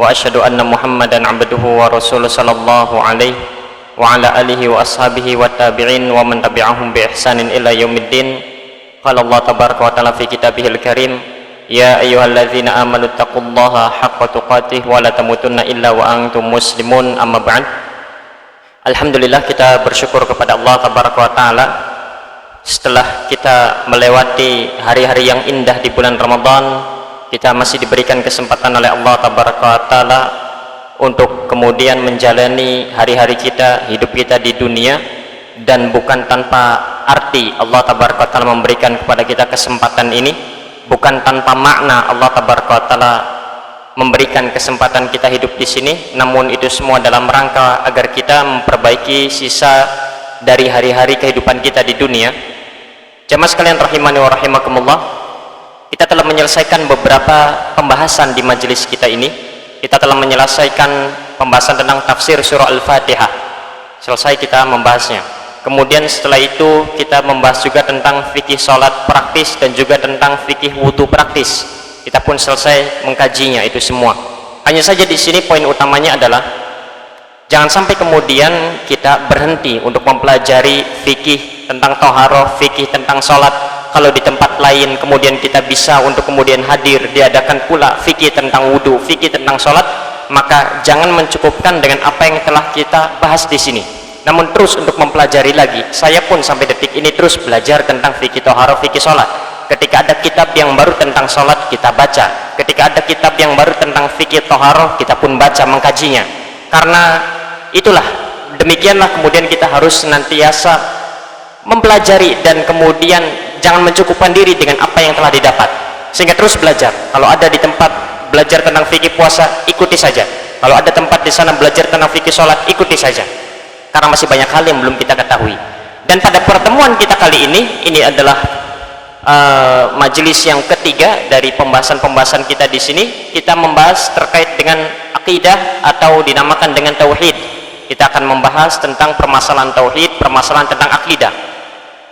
وأشهد أن محمدا عبده ورسوله صلى الله عليه وعلى آله وأصحابه والتابعين ومن تبعهم بإحسان إلى يوم الدين. قال الله تبارك وتعالى في كتابه الكريم: يا أيها الذين آمنوا اتقوا الله حق تقاته ولا تموتن إلا وأنتم مسلمون. أما بعد. Alhamdulillah, kita bersyukur kepada Allah Tabaraka wa Ta'ala setelah kita melewati hari-hari yang indah di bulan Ramadan. Kita masih diberikan kesempatan oleh Allah Tabaraka wa Ta'ala untuk kemudian menjalani hari-hari kita, hidup kita di dunia, dan bukan tanpa arti Allah Tabaraka wa Ta'ala memberikan kepada kita kesempatan ini, bukan tanpa makna Allah Tabaraka wa Ta'ala memberikan kesempatan kita hidup di sini, namun itu semua dalam rangka agar kita memperbaiki sisa dari hari-hari kehidupan kita di dunia. Jamaah sekalian rahimani wa rahimakumullah, kita telah menyelesaikan beberapa pembahasan di majelis kita ini. Kita telah menyelesaikan pembahasan tentang tafsir surah Al-Fatihah, selesai kita membahasnya. Kemudian setelah itu kita membahas juga tentang fikih salat praktis dan juga tentang fikih wudu praktis. Kita pun selesai mengkajinya itu semua. Hanya saja di sini poin utamanya adalah jangan sampai kemudian kita berhenti untuk mempelajari fikih tentang toharoh, fikih tentang sholat. Kalau di tempat lain kemudian kita bisa untuk kemudian hadir, diadakan pula fikih tentang wudhu, fikih tentang sholat, maka jangan mencukupkan dengan apa yang telah kita bahas di sini. Namun terus untuk mempelajari lagi. Saya pun sampai detik ini terus belajar tentang fikih toharoh, fikih sholat. Ketika ada kitab yang baru tentang sholat, kita baca. Ketika ada kitab yang baru tentang fikih toharoh, kita pun baca, mengkajinya. Karena itulah, demikianlah kemudian kita harus senantiasa mempelajari dan kemudian jangan mencukupkan diri dengan apa yang telah didapat, sehingga terus belajar. Kalau ada di tempat belajar tentang fikih puasa, ikuti saja. Kalau ada tempat di sana belajar tentang fikih sholat, ikuti saja. Karena masih banyak hal yang belum kita ketahui. Dan pada pertemuan kita kali ini adalah majelis yang ketiga dari pembahasan-pembahasan kita di sini. Kita membahas terkait dengan akidah atau dinamakan dengan tauhid. Kita akan membahas tentang permasalahan tauhid, permasalahan tentang akidah.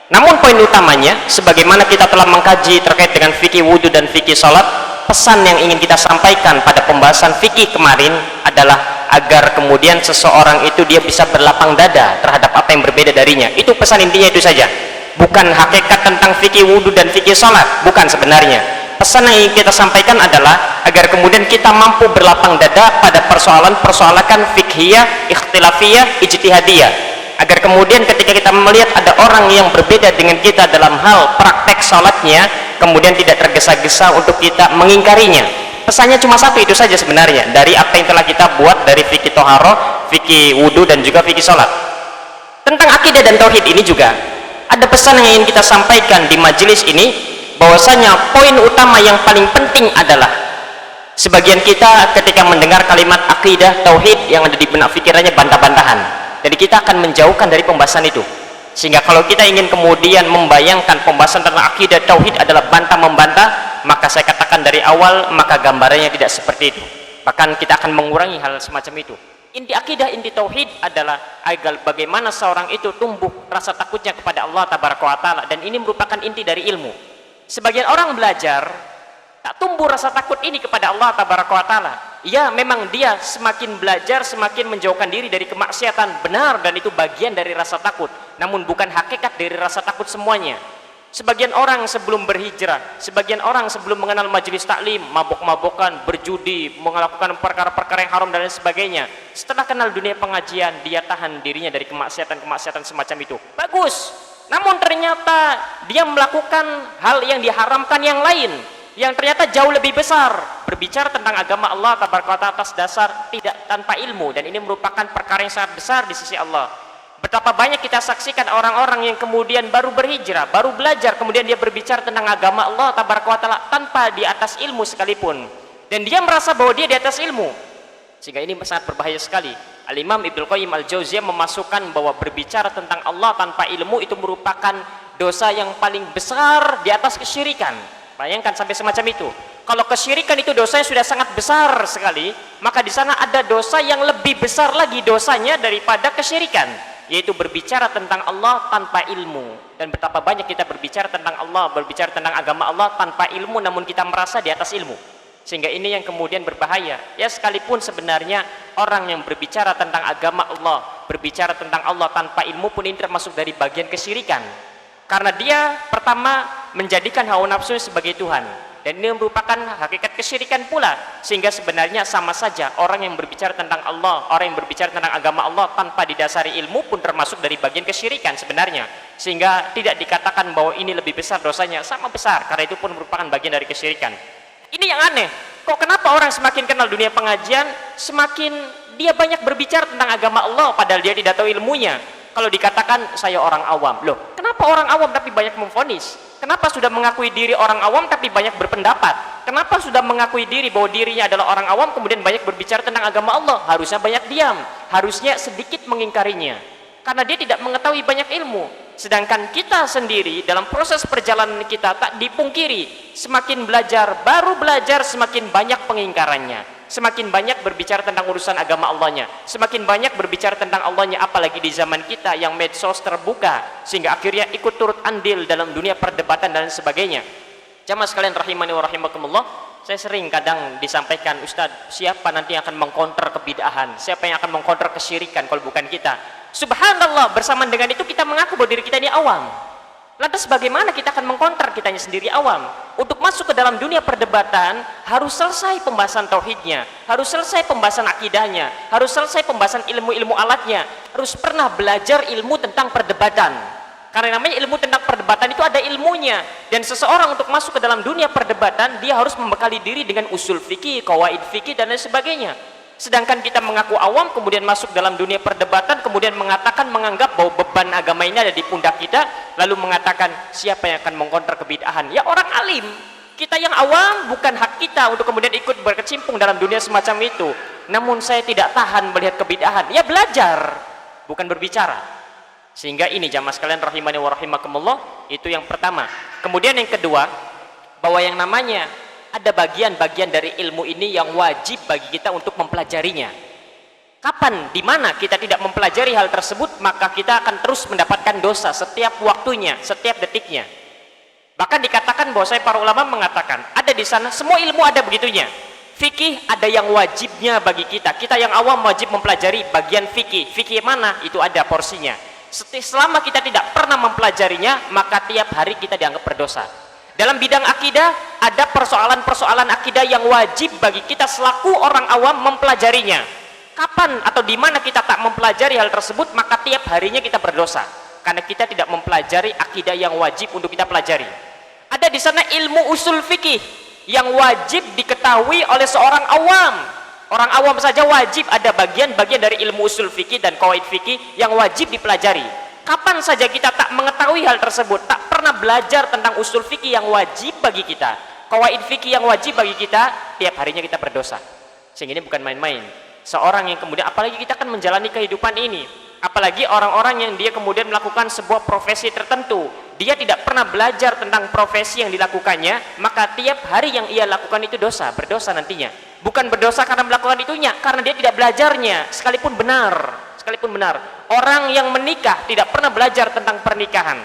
Namun poin utamanya, sebagaimana kita telah mengkaji terkait dengan fikih wudu dan fikih salat, pesan yang ingin kita sampaikan pada pembahasan fikih kemarin adalah agar kemudian seseorang itu dia bisa berlapang dada terhadap apa yang berbeda darinya. Itu pesan intinya, itu saja. Bukan hakikat tentang fikih wudu dan fikih salat, bukan sebenarnya. Pesan yang ingin kita sampaikan adalah agar kemudian kita mampu berlapang dada pada persoalan-persoalan fikhiyah, ikhtilafiyah, ijtihadiyah. Agar kemudian ketika kita melihat ada orang yang berbeda dengan kita dalam hal praktek salatnya, kemudian tidak tergesa-gesa untuk kita mengingkarinya. Pesannya cuma satu, itu saja sebenarnya, dari apa yang telah kita buat dari fikih toharoh, fikih wudu dan juga fikih salat. Tentang akidah dan tauhid ini juga ada pesan yang ingin kita sampaikan di majelis ini, bahwasanya poin utama yang paling penting adalah sebagian kita ketika mendengar kalimat akidah, tauhid, yang ada di benak pikirannya bantah-bantahan. Jadi kita akan menjauhkan dari pembahasan itu. Sehingga kalau kita ingin kemudian membayangkan pembahasan tentang akidah, tauhid adalah bantah-membantah, maka saya katakan dari awal, maka gambarannya tidak seperti itu. Bahkan kita akan mengurangi hal semacam itu. Inti akidah, inti tauhid adalah agar bagaimana seorang itu tumbuh rasa takutnya kepada Allah Tabaraka wa Ta'ala, dan ini merupakan inti dari ilmu. Sebagian orang belajar tak tumbuh rasa takut ini kepada Allah Tabaraka wa Ta'ala. Ya, memang dia semakin belajar semakin menjauhkan diri dari kemaksiatan, benar, dan itu bagian dari rasa takut, namun bukan hakikat dari rasa takut semuanya. Sebagian orang sebelum berhijrah, sebagian orang sebelum mengenal majelis taklim, mabok-mabokan, berjudi, melakukan perkara-perkara yang haram dan lain sebagainya. Setelah kenal dunia pengajian, dia tahan dirinya dari kemaksiatan-kemaksiatan semacam itu. Bagus. Namun ternyata dia melakukan hal yang diharamkan yang lain, yang ternyata jauh lebih besar. Berbicara tentang agama Allah Tabaraka wa Ta'ala atas dasar tidak tanpa ilmu, dan ini merupakan perkara yang sangat besar di sisi Allah. Betapa banyak kita saksikan orang-orang yang kemudian baru berhijrah, baru belajar, kemudian dia berbicara tentang agama Allah Tabaraka wa Ta'ala tanpa di atas ilmu sekalipun, dan dia merasa bahwa dia di atas ilmu, sehingga ini sangat berbahaya sekali. Al-Imam Ibnu Qayyim Al-Jauziyah memasukkan bahwa berbicara tentang Allah tanpa ilmu itu merupakan dosa yang paling besar di atas kesyirikan. Bayangkan sampai semacam itu. Kalau kesyirikan itu dosanya sudah sangat besar sekali, maka di sana ada dosa yang lebih besar lagi dosanya daripada kesyirikan, yaitu berbicara tentang Allah tanpa ilmu. Dan betapa banyak kita berbicara tentang Allah, berbicara tentang agama Allah tanpa ilmu, namun kita merasa di atas ilmu. Sehingga ini yang kemudian berbahaya. Ya, sekalipun sebenarnya orang yang berbicara tentang agama Allah, berbicara tentang Allah tanpa ilmu pun ini termasuk dari bagian kesyirikan. Karena dia pertama menjadikan hawa nafsu sebagai Tuhan, dan ini merupakan hakikat kesyirikan pula. Sehingga sebenarnya sama saja orang yang berbicara tentang Allah, orang yang berbicara tentang agama Allah tanpa didasari ilmu pun termasuk dari bagian kesyirikan sebenarnya. Sehingga tidak dikatakan bahwa ini lebih besar dosanya, sama besar, karena itu pun merupakan bagian dari kesyirikan. Ini yang aneh, kok kenapa orang semakin kenal dunia pengajian semakin dia banyak berbicara tentang agama Allah padahal dia tidak tahu ilmunya. Kalau dikatakan saya orang awam, loh kenapa orang awam tapi banyak memvonis? Kenapa sudah mengakui diri orang awam tapi banyak berpendapat? Kenapa sudah mengakui diri bahwa dirinya adalah orang awam kemudian banyak berbicara tentang agama Allah? Harusnya banyak diam, harusnya sedikit mengingkarinya, karena dia tidak mengetahui banyak ilmu. Sedangkan kita sendiri dalam proses perjalanan kita tak dipungkiri, semakin belajar, baru belajar semakin banyak pengingkarannya, semakin banyak berbicara tentang urusan agama Allahnya, semakin banyak berbicara tentang Allahnya, apalagi di zaman kita yang medsos terbuka, sehingga akhirnya ikut turut andil dalam dunia perdebatan dan sebagainya. Jamaah sekalian rahimani wa rahimakumullah, saya sering kadang disampaikan, Ustadz, siapa nanti yang akan mengkonter kebid'ahan, siapa yang akan mengkonter kesyirikan kalau bukan kita? Subhanallah, bersamaan dengan itu kita mengaku bahwa diri kita ini awam. Lantas bagaimana kita akan mengkonter kitanya sendiri awam? Untuk masuk ke dalam dunia perdebatan harus selesai pembahasan tauhidnya, harus selesai pembahasan akidahnya, harus selesai pembahasan ilmu-ilmu alatnya, harus pernah belajar ilmu tentang perdebatan. Karena namanya ilmu tentang perdebatan itu ada ilmunya, dan seseorang untuk masuk ke dalam dunia perdebatan dia harus membekali diri dengan usul fikih, qawaid fikih dan lain sebagainya. Sedangkan kita mengaku awam kemudian masuk dalam dunia perdebatan, kemudian mengatakan, menganggap bahwa beban agama ini ada di pundak kita, lalu mengatakan siapa yang akan mengkonter kebid'ahan? Ya orang alim. Kita yang awam bukan hak kita untuk kemudian ikut berkecimpung dalam dunia semacam itu. Namun saya tidak tahan melihat kebid'ahan. Ya belajar, bukan berbicara. Sehingga ini jamaah sekalian rahimani wa rahimakumullah, itu yang pertama. Kemudian yang kedua, bahwa yang namanya ada bagian-bagian dari ilmu ini yang wajib bagi kita untuk mempelajarinya. Kapan, di mana kita tidak mempelajari hal tersebut, maka kita akan terus mendapatkan dosa setiap waktunya, setiap detiknya. Bahkan dikatakan bahwa para ulama mengatakan, ada di sana semua ilmu ada begitunya. Fikih ada yang wajibnya bagi kita. Kita yang awam wajib mempelajari bagian fikih. Fikih mana? Itu ada porsinya. Selama kita tidak pernah mempelajarinya, maka tiap hari kita dianggap berdosa. Dalam bidang akidah ada persoalan-persoalan akidah yang wajib bagi kita selaku orang awam mempelajarinya. Kapan atau di mana kita tak mempelajari hal tersebut, maka tiap harinya kita berdosa karena kita tidak mempelajari akidah yang wajib untuk kita pelajari. Ada di sana ilmu usul fikih yang wajib diketahui oleh seorang awam. Orang awam saja wajib ada bagian-bagian dari ilmu usul fikih dan qawaid fikih yang wajib dipelajari. Kapan saja kita tak mengetahui hal tersebut, tak pernah belajar tentang usul fikih yang wajib bagi kita, qawaid fikih yang wajib bagi kita, tiap harinya kita berdosa. Sehingga ini bukan main-main. Seorang yang kemudian, apalagi kita akan menjalani kehidupan ini, apalagi orang-orang yang dia kemudian melakukan sebuah profesi tertentu, dia tidak pernah belajar tentang profesi yang dilakukannya, maka tiap hari yang ia lakukan itu dosa, berdosa nantinya. Bukan berdosa karena melakukan itunya, karena dia tidak belajarnya, sekalipun benar. Orang yang menikah tidak pernah belajar tentang pernikahan,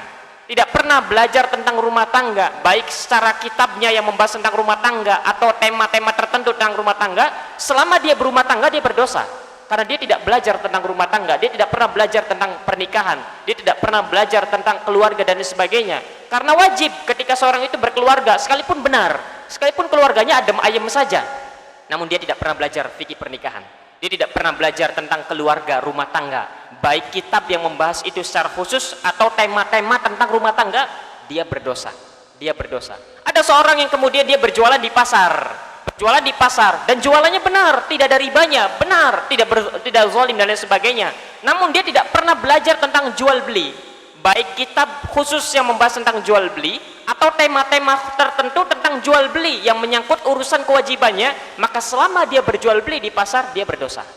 tidak pernah belajar tentang rumah tangga, baik secara kitabnya yang membahas tentang rumah tangga atau tema-tema tertentu tentang rumah tangga. Selama dia berumah tangga dia berdosa karena dia tidak belajar tentang rumah tangga, dia tidak pernah belajar tentang pernikahan, dia tidak pernah belajar tentang keluarga dan sebagainya. Karena wajib ketika seorang itu berkeluarga, sekalipun benar, sekalipun keluarganya adem ayem saja, namun dia tidak pernah belajar fikih pernikahan. Dia tidak pernah belajar tentang keluarga, rumah tangga, baik kitab yang membahas itu secara khusus atau tema-tema tentang rumah tangga, dia berdosa. Dia berdosa. Ada seorang yang kemudian dia berjualan di pasar, dan jualannya benar, tidak ada ribanya, benar, tidak zalim dan lain sebagainya. Namun dia tidak pernah belajar tentang jual beli, baik kitab khusus yang membahas tentang jual beli atau tema-tema tertentu tentang jual beli yang menyangkut urusan kewajibannya, maka selama dia berjual beli di pasar dia berdosa.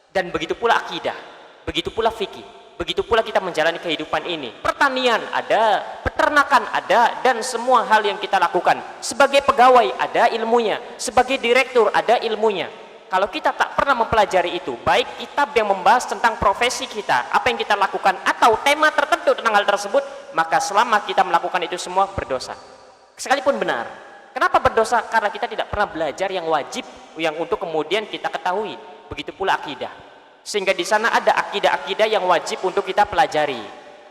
Dan begitu pula akidah, begitu pula fikih, begitu pula kita menjalani kehidupan ini. Pertanian ada, peternakan ada, dan semua hal yang kita lakukan sebagai pegawai ada ilmunya, sebagai direktur ada ilmunya. Kalau kita tak pernah mempelajari itu, baik kitab yang membahas tentang profesi kita, apa yang kita lakukan, atau tema tertentu tentang hal tersebut, maka selama kita melakukan itu semua berdosa. Sekalipun benar, Kenapa berdosa? Karena kita tidak pernah belajar yang wajib yang untuk kemudian kita ketahui. Begitu pula akidah. Sehingga di sana ada akidah-akidah yang wajib untuk kita pelajari.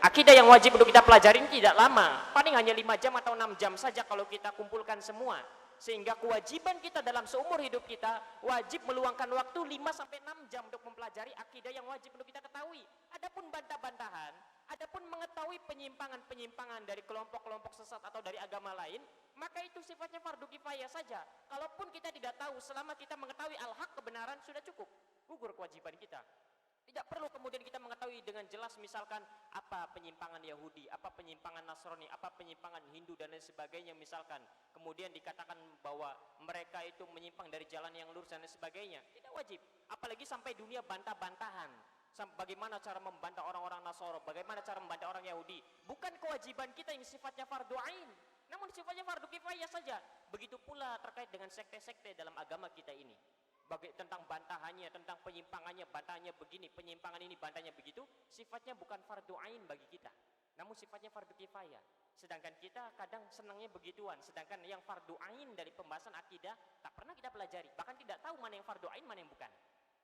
Akidah yang wajib untuk kita pelajari ini tidak lama, paling hanya 5 jam atau 6 jam saja kalau kita kumpulkan semua. Sehingga kewajiban kita dalam seumur hidup kita wajib meluangkan waktu 5-6 jam untuk mempelajari akidah yang wajib untuk kita ketahui. Adapun bantah-bantahan, adapun mengetahui penyimpangan-penyimpangan dari kelompok-kelompok sesat atau dari agama lain, maka itu sifatnya fardu kifayah saja. Kalaupun kita tidak tahu, selama kita mengetahui al-haq kebenaran sudah cukup, gugur kewajiban kita. Tidak perlu kemudian kita mengetahui dengan jelas misalkan apa penyimpangan Yahudi, apa penyimpangan Nasrani, apa penyimpangan Hindu dan lain sebagainya misalkan. Kemudian dikatakan bahwa mereka itu menyimpang dari jalan yang lurus dan lain sebagainya. Tidak wajib. Apalagi sampai dunia bantah-bantahan. Bagaimana cara membantah orang-orang Nasoro, bagaimana cara membantah orang Yahudi. Bukan kewajiban kita yang sifatnya fardu ain, namun sifatnya fardu kifayah saja. Begitu pula terkait dengan sekte-sekte dalam agama kita ini. Tentang bantahannya, tentang penyimpangannya, bantahannya begini, penyimpangan ini, bantahnya begitu, sifatnya bukan fardu ain bagi kita, namun sifatnya fardu kifayah. Sedangkan kita kadang senangnya begituan, sedangkan yang fardu ain dari pembahasan akidah tak pernah kita pelajari, bahkan tidak tahu mana yang fardu ain, mana yang bukan.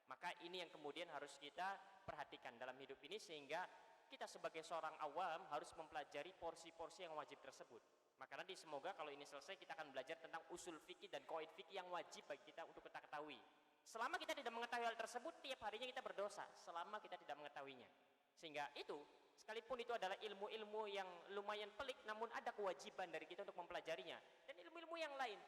Maka ini yang kemudian harus kita perhatikan dalam hidup ini, sehingga kita sebagai seorang awam harus mempelajari porsi-porsi yang wajib tersebut. Maka nanti semoga kalau ini selesai kita akan belajar tentang usul fikih dan qawaid fikih yang wajib bagi kita untuk kita ketahui. Selama kita tidak mengetahui hal tersebut, tiap harinya kita berdosa selama kita tidak mengetahuinya. Sehingga itu, sekalipun itu adalah ilmu-ilmu yang lumayan pelik, namun ada kewajiban dari kita untuk mempelajarinya. Dan ilmu-ilmu yang lain.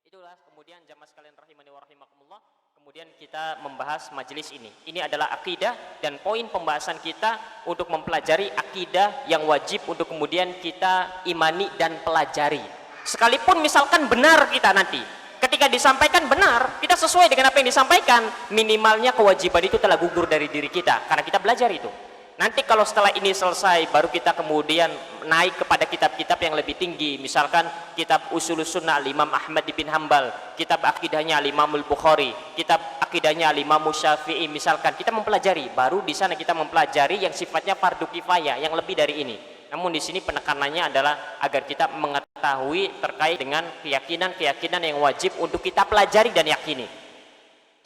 Itulah kemudian jamaah sekalian rahimani wa rahimakumullah, kemudian kita membahas majelis ini. Ini adalah akidah dan poin pembahasan kita untuk mempelajari akidah yang wajib untuk kemudian kita imani dan pelajari. Sekalipun misalkan benar kita nanti, ketika disampaikan benar, kita sesuai dengan apa yang disampaikan, minimalnya kewajiban itu telah gugur dari diri kita, karena kita belajar itu. Nanti kalau setelah ini selesai, baru kita kemudian naik kepada kitab-kitab yang lebih tinggi. Misalkan kitab Ushulus Sunnah Imam Ahmad bin Hambal, kitab akidahnya Imam Al-Bukhari, kitab akidahnya Imam Syafi'i. Misalkan kita mempelajari, baru di sana kita mempelajari yang sifatnya fardu kifayah, yang lebih dari ini. Namun di sini penekanannya adalah agar kita mengetahui terkait dengan keyakinan-keyakinan yang wajib untuk kita pelajari dan yakini.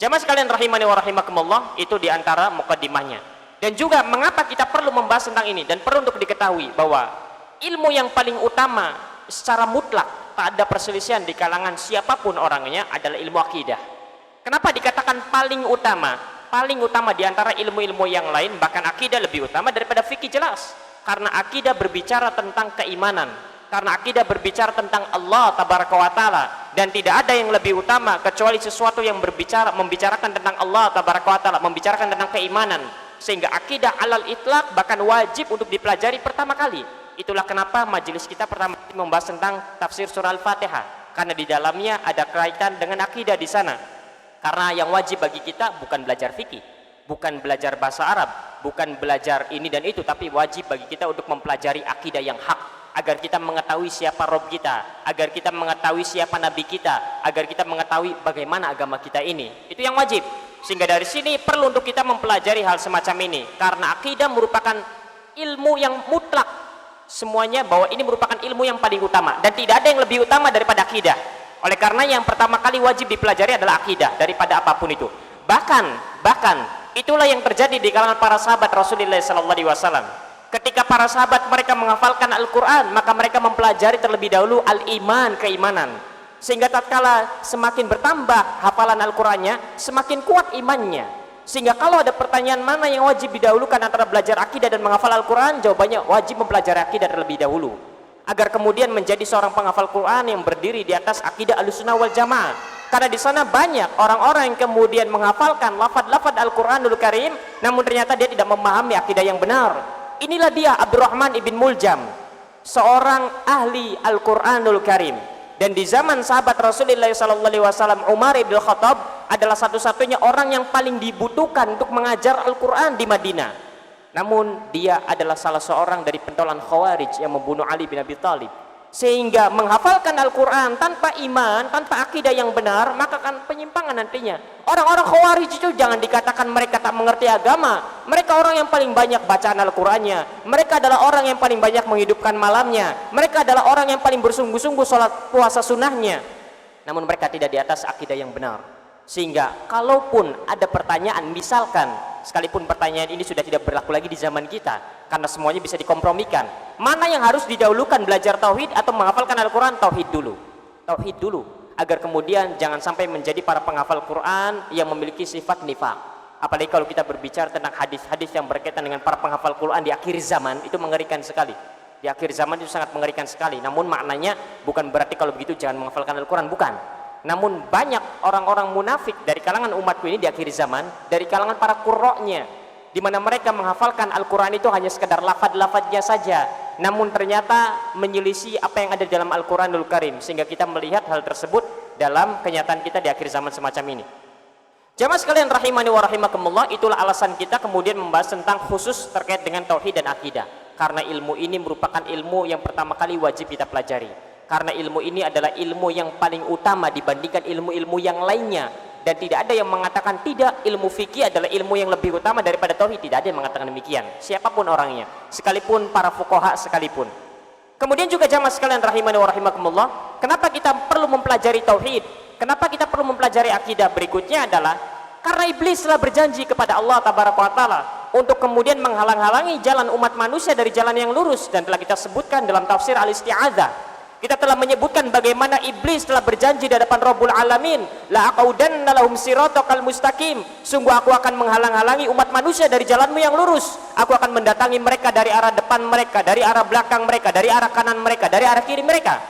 Jamaah sekalian rahimani wa rahimakumullah, itu diantara mukaddimahnya. Dan juga mengapa kita perlu membahas tentang ini, dan perlu untuk diketahui bahwa ilmu yang paling utama secara mutlak, tak ada perselisihan di kalangan siapapun orangnya, adalah ilmu akidah. Kenapa dikatakan paling utama? Paling utama di antara ilmu-ilmu yang lain, bahkan akidah lebih utama daripada fikih, jelas. Karena akidah berbicara tentang keimanan, karena akidah berbicara tentang Allah tabaraka wa taala, dan tidak ada yang lebih utama kecuali sesuatu yang membicarakan tentang Allah tabaraka wa taala, membicarakan tentang keimanan. Sehingga akidah alal itlaq bahkan wajib untuk dipelajari pertama kali. Itulah kenapa majelis kita pertama kali membahas tentang tafsir surah Al-Fatihah, karena di dalamnya ada kaitan dengan akidah di sana. Karena yang wajib bagi kita bukan belajar fikih, bukan belajar bahasa Arab, bukan belajar ini dan itu, tapi wajib bagi kita untuk mempelajari akidah yang hak, agar kita mengetahui siapa Rabb kita, agar kita mengetahui siapa Nabi kita, agar kita mengetahui bagaimana agama kita ini. Itu yang wajib. Sehingga dari sini perlu untuk kita mempelajari hal semacam ini, karena akidah merupakan ilmu yang mutlak semuanya, bahwa ini merupakan ilmu yang paling utama dan tidak ada yang lebih utama daripada akidah. Oleh karena yang pertama kali wajib dipelajari adalah akidah daripada apapun itu. Bahkan itulah yang terjadi di kalangan para sahabat Rasulullah SAW. Ketika para sahabat mereka menghafalkan Al-Quran, maka mereka mempelajari terlebih dahulu al-iman, keimanan. Sehingga tatkala semakin bertambah hafalan Al-Qurannya, semakin kuat imannya. Sehingga kalau ada pertanyaan mana yang wajib didahulukan antara belajar akidah dan menghafal Al-Quran, jawabannya wajib mempelajari akidah terlebih dahulu, agar kemudian menjadi seorang penghafal Quran yang berdiri di atas akidah Ahlussunnah wal Jamaah. Karena di sana banyak orang-orang yang kemudian menghafalkan lafaz-lafaz Al-Quranul Karim, namun ternyata dia tidak memahami akidah yang benar. Inilah dia Abdurrahman ibn Muljam, seorang ahli Al-Quranul Karim. Dan di zaman sahabat Rasulullah SAW, Umar ibn Khattab adalah satu-satunya orang yang paling dibutuhkan untuk mengajar Al-Quran di Madinah. Namun dia adalah salah seorang dari pentolan Khawarij yang membunuh Ali bin Abi Thalib. Sehingga menghafalkan Al-Quran tanpa iman, tanpa akidah yang benar, maka akan penyimpangan nantinya. Orang-orang Khawarij itu jangan dikatakan mereka tak mengerti agama. Mereka orang yang paling banyak bacaan Al-Qurannya. Mereka adalah orang yang paling banyak menghidupkan malamnya. Mereka adalah orang yang paling bersungguh-sungguh sholat puasa sunnahnya. Namun mereka tidak di atas akidah yang benar. Sehingga kalaupun ada pertanyaan, misalkan sekalipun pertanyaan ini sudah tidak berlaku lagi di zaman kita, karena semuanya bisa dikompromikan, mana yang harus didahulukan, belajar tauhid atau menghafalkan Al-Quran? Tauhid dulu, tauhid dulu, agar kemudian jangan sampai menjadi para penghafal Quran yang memiliki sifat nifaq. Apalagi kalau kita berbicara tentang hadis-hadis yang berkaitan dengan para penghafal Quran di akhir zaman, itu mengerikan sekali. Di akhir zaman itu sangat mengerikan sekali. Namun maknanya bukan berarti kalau begitu jangan menghafalkan Al-Quran, bukan. Namun banyak orang-orang munafik dari kalangan umatku ini di akhir zaman, dari kalangan para qurra'nya, di mana mereka menghafalkan Al-Quran itu hanya sekedar lafaz-lafaznya saja, namun ternyata menyelisih apa yang ada di dalam Al-Quranul Karim, sehingga kita melihat hal tersebut dalam kenyataan kita di akhir zaman semacam ini. Jamaah sekalian rahimani wa rahimakumullah, itulah alasan kita kemudian membahas tentang khusus terkait dengan tauhid dan akidah, karena ilmu ini merupakan ilmu yang pertama kali wajib kita pelajari. Karena ilmu ini adalah ilmu yang paling utama dibandingkan ilmu-ilmu yang lainnya, dan tidak ada yang mengatakan tidak, ilmu fikih adalah ilmu yang lebih utama daripada tauhid. Tidak ada yang mengatakan demikian, siapapun orangnya, sekalipun para fuqaha sekalipun. Kemudian juga jamaah sekalian rahimani wa rahimakumullah, kenapa kita perlu mempelajari tauhid, kenapa kita perlu mempelajari akidah? Berikutnya adalah karena iblis telah berjanji kepada Allah tabaraka wa taala untuk kemudian menghalang-halangi jalan umat manusia dari jalan yang lurus, dan telah kita sebutkan dalam tafsir Al-Isti'adzah. Kita telah menyebutkan bagaimana iblis telah berjanji di hadapan Rabbul Alamin, la aqudanna lahum siratal mustaqim, sungguh aku akan menghalang-halangi umat manusia dari jalanmu yang lurus. Aku akan mendatangi mereka dari arah depan mereka, dari arah belakang mereka, dari arah kanan mereka, dari arah kiri mereka.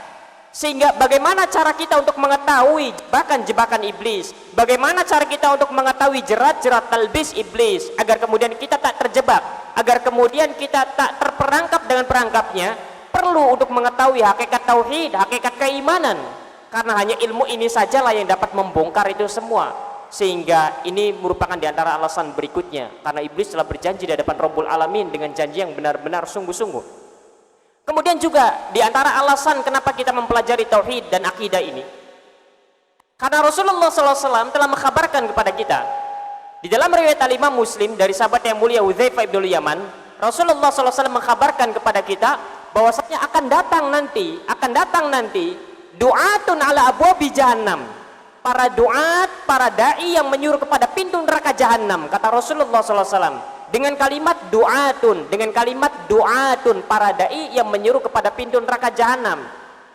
Sehingga bagaimana cara kita untuk mengetahui jebakan iblis, bagaimana cara kita untuk mengetahui jerat-jerat talbis iblis, agar kemudian kita tak terjebak, agar kemudian kita tak terperangkap dengan perangkapnya. Perlu untuk mengetahui hakikat tauhid, hakikat keimanan, karena hanya ilmu ini sajalah yang dapat membongkar itu semua. Sehingga ini merupakan diantara alasan berikutnya, karena iblis telah berjanji di hadapan Rabbul Alamin dengan janji yang benar-benar sungguh-sungguh. Kemudian juga diantara alasan kenapa kita mempelajari tauhid dan akidah ini, karena Rasulullah SAW telah mengkabarkan kepada kita di dalam riwayat Al-Imam Muslim dari sahabat yang mulia Hudzaifah bin Yaman, Rasulullah SAW mengkabarkan kepada kita bahwasanya akan datang nanti du'atun ala abwabi jahannam, para duat, para dai yang menyuruh kepada pintu neraka jahannam, kata Rasulullah SAW, dengan kalimat du'atun, para dai yang menyuruh kepada pintu neraka jahannam.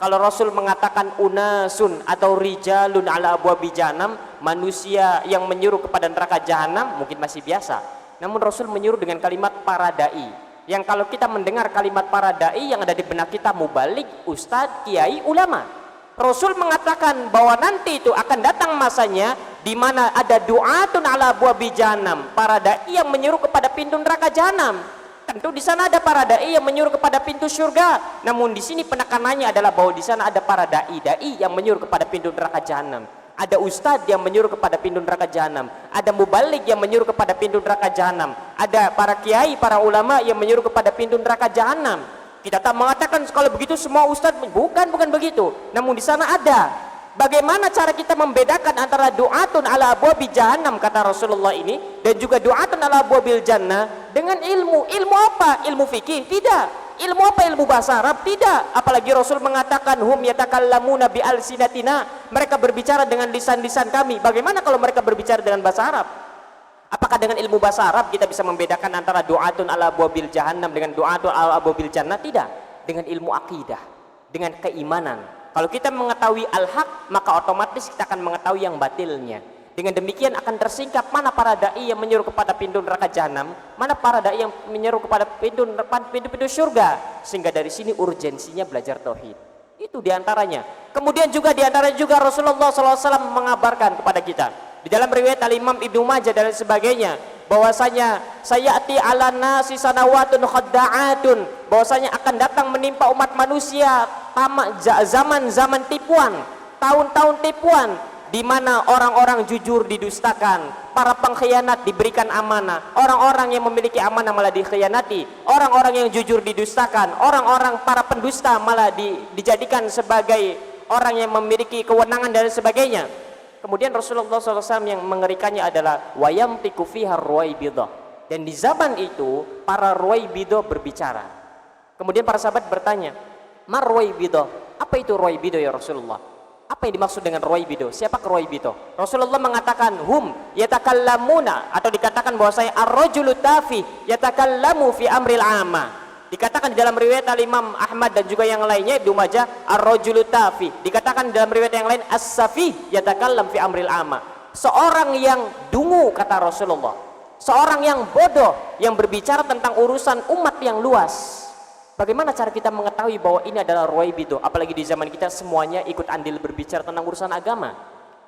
Kalau Rasul mengatakan unasun atau rijalun ala abwabi jahannam, manusia yang menyuruh kepada neraka jahannam, mungkin masih biasa. Namun Rasul menyuruh dengan kalimat para dai, yang kalau kita mendengar kalimat para dai yang ada di benak kita mubalik, ustadz, kiai, ulama. Rasul mengatakan bahwa nanti itu akan datang masanya di mana ada du'atun ala abwabi jahannam, para dai yang menyuruh kepada pintu neraka jahanam. Tentu di sana ada para dai yang menyuruh kepada pintu surga. Namun di sini penekanannya adalah bahwa di sana ada para dai yang menyuruh kepada pintu neraka jahanam. Ada ustadz yang menyuruh kepada pintu neraka jahanam, ada mubalik yang menyuruh kepada pintu neraka jahanam, ada para kiai, para ulama yang menyuruh kepada pintu neraka jahanam. Kita tak mengatakan kalau begitu semua ustadz, bukan begitu. Namun di sana ada. Bagaimana cara kita membedakan antara du'atun ala abwabi jahannam, kata Rasulullah ini, dan juga du'atun ala abwabil jannah dengan ilmu. Ilmu apa? Ilmu fikih? Tidak. Ilmu apa? Ilmu bahasa Arab? Tidak. Apalagi Rasul mengatakan hum yatakallamuna bi alsinatina, mereka berbicara dengan lisan-lisan kami. Bagaimana kalau mereka berbicara dengan bahasa Arab? Apakah dengan ilmu bahasa Arab kita bisa membedakan antara du'atun ala abwabil jahannam dengan du'atun ala abwabil jannah? Tidak. Dengan ilmu akidah, dengan keimanan. Kalau kita mengetahui al-haq, maka otomatis kita akan mengetahui yang batilnya. Dengan demikian akan tersingkap mana para dai yang menyuruh kepada pintu neraka jahanam, mana para dai yang menyuruh kepada pintu surga. Sehingga dari sini urgensinya belajar tauhid. Itu diantaranya. Kemudian juga diantaranya juga Rasulullah SAW mengabarkan kepada kita di dalam riwayat Al-Imam Ibnu Majah dan sebagainya, bahwasanya sayati ala nasi sanawatun khadda'atun, bahwasanya akan datang menimpa umat manusia zaman-zaman tipuan, tahun-tahun tipuan. di mana orang-orang jujur didustakan, para pengkhianat diberikan amanah, orang-orang yang memiliki amanah malah dikhianati, orang-orang yang jujur didustakan, orang-orang para pendusta malah dijadikan sebagai orang yang memiliki kewenangan dan sebagainya. Kemudian Rasulullah SAW yang mengerikannya adalah wayamtiku fiha ruwaibidah, dan di zaman itu para ruwaibidah berbicara. Kemudian para sahabat bertanya, mar ruwaibidah, apa itu ruwaibidah ya Rasulullah? Apa yang dimaksud dengan ruwaibidah? Siapa ruwaibidah? Rasulullah mengatakan hum yatakallamuna, atau dikatakan bahwasanya ar-rajulu tafi yatakallamu fi amril amma. Dikatakan di dalam riwayat Imam Ahmad dan juga yang lainnya Ibnu Majah ar-rajulu tafi. Dikatakan di dalam riwayat yang lain as-safi yatakallam fi amril amma. Seorang yang dungu, kata Rasulullah, seorang yang bodoh yang berbicara tentang urusan umat yang luas. Bagaimana cara kita mengetahui bahwa ini adalah ruwaibidah? Apalagi di zaman kita semuanya ikut andil berbicara tentang urusan agama.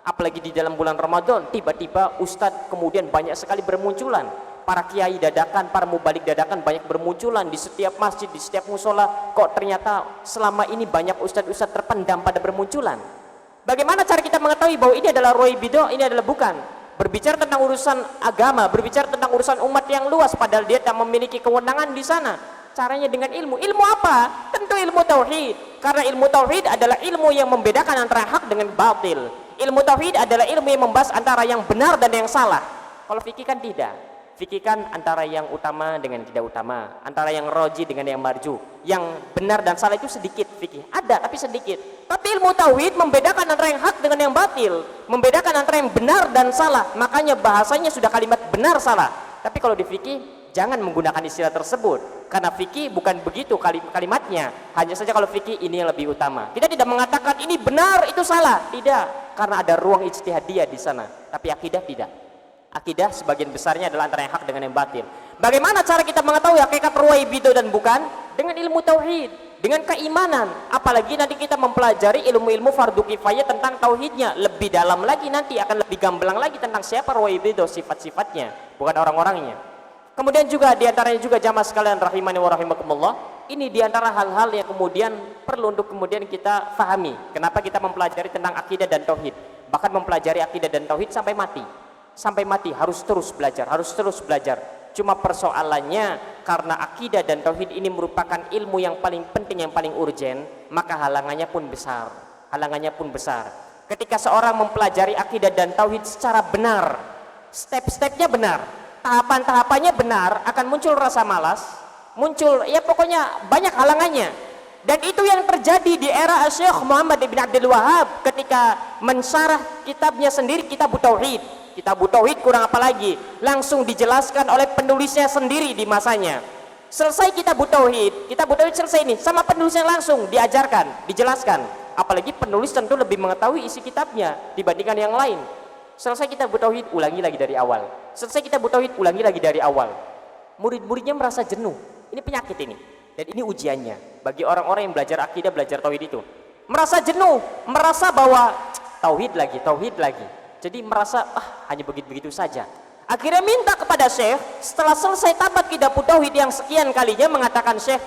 Apalagi di dalam bulan Ramadan, tiba-tiba ustadz kemudian banyak sekali bermunculan. Para kiai dadakan, para mubalik dadakan banyak bermunculan di setiap masjid, di setiap musola. Kok ternyata selama ini banyak ustadz-ustadz terpendam pada bermunculan? Bagaimana cara kita mengetahui bahwa ini adalah ruwaibidah, ini adalah bukan? Berbicara tentang urusan agama, berbicara tentang urusan umat yang luas, padahal dia tak memiliki kewenangan di sana. Caranya dengan ilmu. Ilmu apa? Tentu ilmu tauhid. Karena ilmu tauhid adalah ilmu yang membedakan antara hak dengan batil. Ilmu tauhid adalah ilmu yang membahas antara yang benar dan yang salah. Kalau fikih kan tidak. Fikih kan antara yang utama dengan tidak utama, antara yang roji dengan yang marju. Yang benar dan salah itu sedikit fikih. Ada tapi sedikit. Tapi ilmu tauhid membedakan antara yang hak dengan yang batil, membedakan antara yang benar dan salah. Makanya bahasanya sudah kalimat benar salah. Tapi kalau di fikih jangan menggunakan istilah tersebut, karena fikih bukan begitu kalimatnya. Hanya saja kalau fikih ini yang lebih utama. Kita tidak mengatakan ini benar itu salah, tidak, karena ada ruang ijtihadiyah di sana. Tapi akidah tidak. Akidah sebagian besarnya adalah antara yang hak dengan yang batil. Bagaimana cara kita mengetahui hakikat ruwaibidah dan bukan? Dengan ilmu tauhid, dengan keimanan. Apalagi nanti kita mempelajari ilmu-ilmu fardu kifayah tentang tauhidnya lebih dalam lagi, nanti akan lebih gamblang lagi tentang siapa ruwaibidah, sifat-sifatnya, bukan orang-orangnya. Kemudian juga diantaranya juga jamaah sekalian rahimani wa rahimakumullah, ini diantara hal-hal yang kemudian perlu untuk kemudian kita fahami. Kenapa kita mempelajari tentang akidah dan tauhid? Bahkan mempelajari akidah dan tauhid sampai mati. Sampai mati harus terus belajar, harus terus belajar. Cuma persoalannya karena akidah dan tauhid ini merupakan ilmu yang paling penting, yang paling urgen, maka halangannya pun besar. Halangannya pun besar. Ketika seorang mempelajari akidah dan tauhid secara benar, step-stepnya benar, tahapan-tahapannya benar, akan muncul rasa malas, muncul ya pokoknya banyak halangannya. Dan itu yang terjadi di era Syekh Muhammad bin Abdul Wahab ketika mensyarah kitabnya sendiri, Kitab Tauhid. Kitab Tauhid kurang apa lagi, langsung dijelaskan oleh penulisnya sendiri di masanya. Selesai Kitab Tauhid selesai ini, sama penulisnya langsung diajarkan, dijelaskan. Apalagi penulis tentu lebih mengetahui isi kitabnya dibandingkan yang lain. Selesai Kitab Tauhid, ulangi lagi dari awal. Selesai Kitab Tauhid, ulangi lagi dari awal. Murid-muridnya merasa jenuh. Ini penyakit ini. Dan ini ujiannya bagi orang-orang yang belajar akidah, belajar tauhid itu. Merasa jenuh, merasa bahwa tauhid lagi. Jadi merasa hanya begitu-begitu saja. Akhirnya minta kepada Syekh, setelah selesai tamat Kitab Tauhid yang sekian kalinya, mengatakan, Syekh,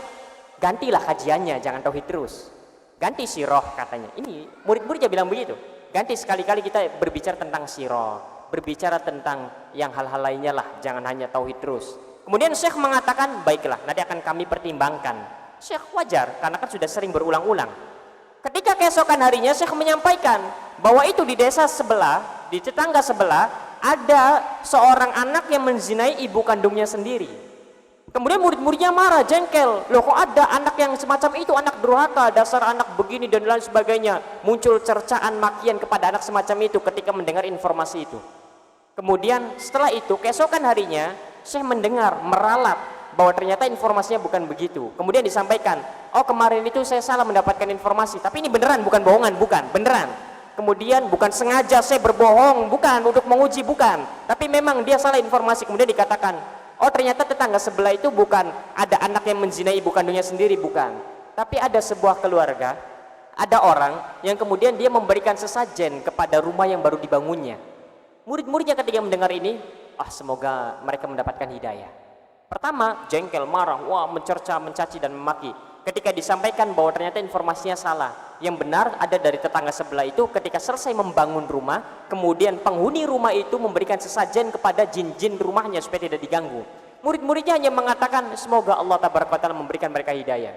gantilah kajiannya, jangan tauhid terus. Ganti sirah katanya. Ini murid-muridnya bilang begitu. Ganti sekali-kali kita berbicara tentang sirah, berbicara tentang yang hal-hal lainnya lah, jangan hanya tauhid terus. Kemudian Syekh mengatakan, baiklah, nanti akan kami pertimbangkan. Syekh wajar, karena kan sudah sering berulang-ulang. Ketika keesokan harinya Syekh menyampaikan bahwa itu di desa sebelah, di tetangga sebelah, ada seorang anak yang menzinai ibu kandungnya sendiri. Kemudian murid-muridnya marah, jengkel. Loh kok ada anak yang semacam itu, anak durhaka, dasar anak begini dan lain sebagainya. Muncul cercaan makian kepada anak semacam itu ketika mendengar informasi itu. Kemudian setelah itu, keesokan harinya, Syekh mendengar, meralat bahwa ternyata informasinya bukan begitu. Kemudian disampaikan, oh kemarin itu saya salah mendapatkan informasi, tapi ini beneran, bukan bohongan, bukan, beneran. Kemudian bukan sengaja saya berbohong, bukan, untuk menguji, bukan. Tapi memang dia salah informasi. Kemudian dikatakan, oh ternyata tetangga sebelah itu bukan ada anak yang menzinai ibu kandungnya sendiri, bukan. Tapi ada sebuah keluarga, ada orang yang kemudian dia memberikan sesajen kepada rumah yang baru dibangunnya. Murid-muridnya ketika mendengar ini, semoga mereka mendapatkan hidayah. Pertama, jengkel, marah, wah mencerca, mencaci dan memaki. ketika disampaikan bahwa ternyata informasinya salah. Yang benar ada dari tetangga sebelah itu ketika selesai membangun rumah, kemudian penghuni rumah itu memberikan sesajen kepada jin-jin rumahnya supaya tidak diganggu. Murid-muridnya hanya mengatakan semoga Allah tabaraka wa taala memberikan mereka hidayah.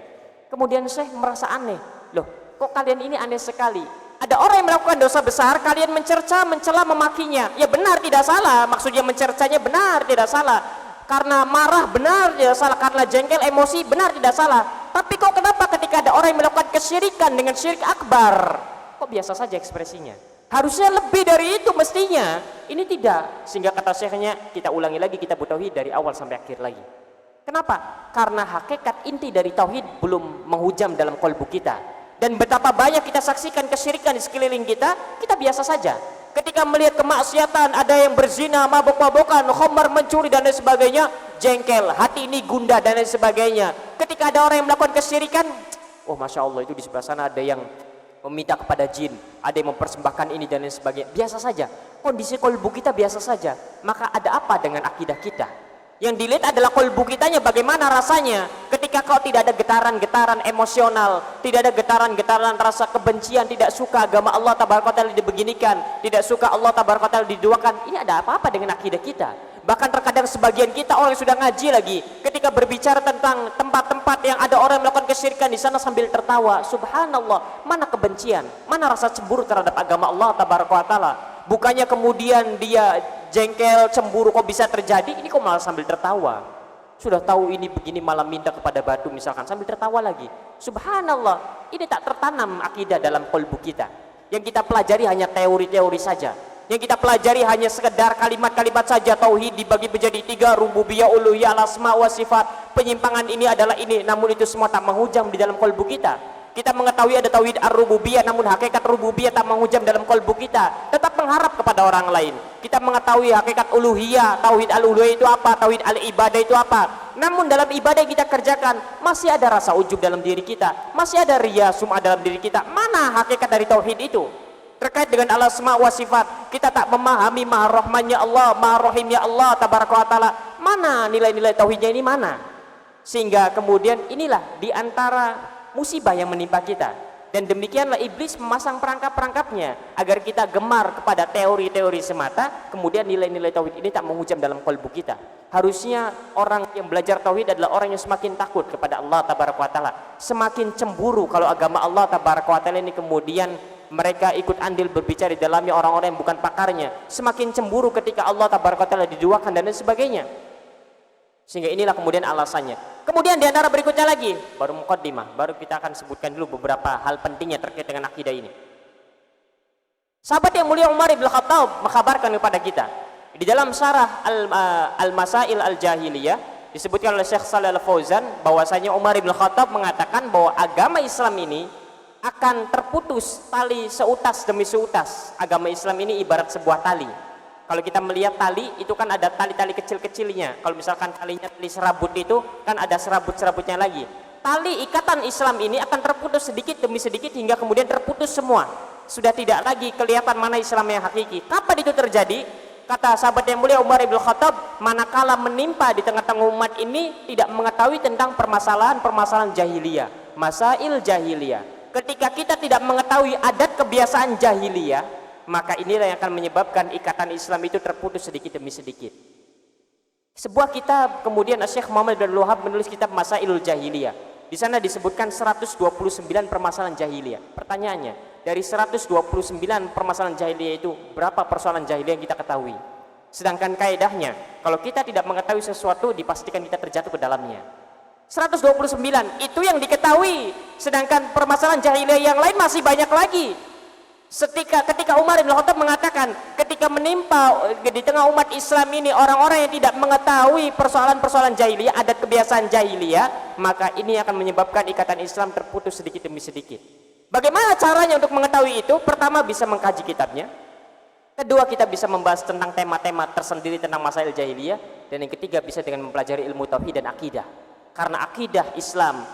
Kemudian Syekh merasa aneh, loh kok kalian ini aneh sekali? Ada orang yang melakukan dosa besar, kalian mencerca, mencela, memakinya. Ya benar, tidak salah, maksudnya mencercanya benar, tidak salah. Karena marah benar, tidak salah. Karena jengkel, emosi benar, tidak salah. Tapi kok kenapa ketika ada orang yang melakukan kesyirikan dengan syirik akbar, kok biasa saja ekspresinya? Harusnya lebih dari itu mestinya. Ini tidak. Sehingga kata syekhnya, kita ulangi lagi kitab tauhid dari awal sampai akhir lagi. Kenapa? Karena hakikat inti dari tauhid belum menghujam dalam kalbu kita. Dan betapa banyak kita saksikan kesyirikan di sekeliling kita, kita biasa saja. Ketika melihat kemaksiatan, ada yang berzina, mabuk-mabukan, khamar, mencuri dan lain sebagainya, jengkel, hati ini gundah dan lain sebagainya. Ketika ada orang yang melakukan kesyirikan, oh Masya Allah, itu di sebelah sana ada yang meminta kepada jin, ada yang mempersembahkan ini dan lain sebagainya. Biasa saja, kondisi kolbu kita biasa saja. Maka ada apa dengan akidah kita? Yang dilihat adalah kolbu kitanya, bagaimana rasanya ketika kau tidak ada getaran-getaran emosional, tidak ada getaran-getaran rasa kebencian, tidak suka agama Allah tabaraka taala dibeginikan, tidak suka Allah tabaraka taala diduakan. Ini ada apa-apa dengan akidah kita? Bahkan terkadang sebagian kita orang yang sudah ngaji lagi, ketika berbicara tentang tempat-tempat yang ada orang yang melakukan kesyirikan di sana sambil tertawa, subhanallah, mana kebencian, mana rasa cemburu terhadap agama Allah tabaraka taala? Bukannya kemudian dia jengkel, cemburu, kok bisa terjadi, ini kok malah sambil tertawa. Sudah tahu ini begini malah minta kepada batu misalkan, sambil tertawa lagi. Subhanallah, ini tak tertanam akidah dalam kalbu kita. Yang kita pelajari hanya teori-teori saja. Yang kita pelajari hanya sekedar kalimat-kalimat saja. Tauhid dibagi menjadi 3, rububiyah, uluhiyah, al-asma wa sifat. Penyimpangan ini adalah ini, namun itu semua tak menghujam di dalam kalbu kita. Kita mengetahui ada tauhid ar-rububiyah, namun hakikat rububiyah tak menghujam dalam kalbu kita. Tetap mengharap kepada orang lain. Kita mengetahui hakikat uluhiyah, tauhid al-uluhiyah itu apa, tauhid al-ibadah itu apa. Namun dalam ibadah yang kita kerjakan masih ada rasa ujub dalam diri kita, masih ada riya, sum'ah dalam diri kita. Mana hakikat dari tauhid itu? Terkait dengan al-asma wa sifat, kita tak memahami maha rahmannya Allah, maha rahimnya Allah tabaraka wa taala. Mana nilai-nilai tauhidnya ini mana? Sehingga kemudian inilah di antara musibah yang menimpa kita. Dan demikianlah iblis memasang perangkap-perangkapnya agar kita gemar kepada teori-teori semata, kemudian nilai-nilai tauhid ini tak menghujam dalam kalbu kita. Harusnya orang yang belajar tauhid adalah orang yang semakin takut kepada Allah tabaraka wa taala, semakin cemburu kalau agama Allah tabaraka wa taala ini kemudian mereka ikut andil berbicara di dalamnya orang-orang yang bukan pakarnya, semakin cemburu ketika Allah tabaraka wa taala diduakan dan lain sebagainya. Sehingga inilah kemudian alasannya. Kemudian di antara berikutnya lagi, baru muqaddimah, baru kita akan sebutkan dulu beberapa hal pentingnya terkait dengan akidah ini. Sahabat yang mulia Umar ibn Khattab mengkabarkan kepada kita, di dalam syarah Al-Masail Al-Jahiliyah disebutkan oleh Syekh Shalih Al-Fauzan bahwasanya Umar ibn Khattab mengatakan bahwa agama Islam ini akan terputus tali seutas demi seutas. Agama Islam ini ibarat sebuah tali. Kalau kita melihat tali itu kan ada tali-tali kecil-kecilnya. Kalau misalkan talinya tali serabut itu kan ada serabut-serabutnya lagi. Tali ikatan Islam ini akan terputus sedikit demi sedikit hingga kemudian terputus semua. Sudah tidak lagi kelihatan mana Islam yang hakiki. Kapan itu terjadi? Kata sahabat yang mulia Umar ibn Khattab, manakala menimpa di tengah-tengah umat ini tidak mengetahui tentang permasalahan-permasalahan jahiliyah, masail jahiliyah. Ketika kita tidak mengetahui adat kebiasaan jahiliyah, maka inilah yang akan menyebabkan ikatan Islam itu terputus sedikit demi sedikit. Sebuah kitab kemudian Syekh Muhammad bin Wahab menulis kitab Masailul Jahiliyah. Di sana disebutkan 129 permasalahan jahiliyah. Pertanyaannya, dari 129 permasalahan jahiliyah itu berapa persoalan jahiliyah yang kita ketahui? Sedangkan kaidahnya, kalau kita tidak mengetahui sesuatu dipastikan kita terjatuh ke dalamnya. 129 itu yang diketahui, sedangkan permasalahan jahiliyah yang lain masih banyak lagi. Ketika Umar bin Khattab mengatakan ketika menimpa di tengah umat Islam ini orang-orang yang tidak mengetahui persoalan-persoalan jahiliyah, adat kebiasaan jahiliyah, maka ini akan menyebabkan ikatan Islam terputus sedikit demi sedikit. Bagaimana caranya untuk mengetahui itu? Pertama, bisa mengkaji kitabnya. Kedua, kita bisa membahas tentang tema-tema tersendiri tentang masail jahiliyah. Dan yang ketiga, bisa dengan mempelajari ilmu tauhid dan akidah. Karena akidah Islam,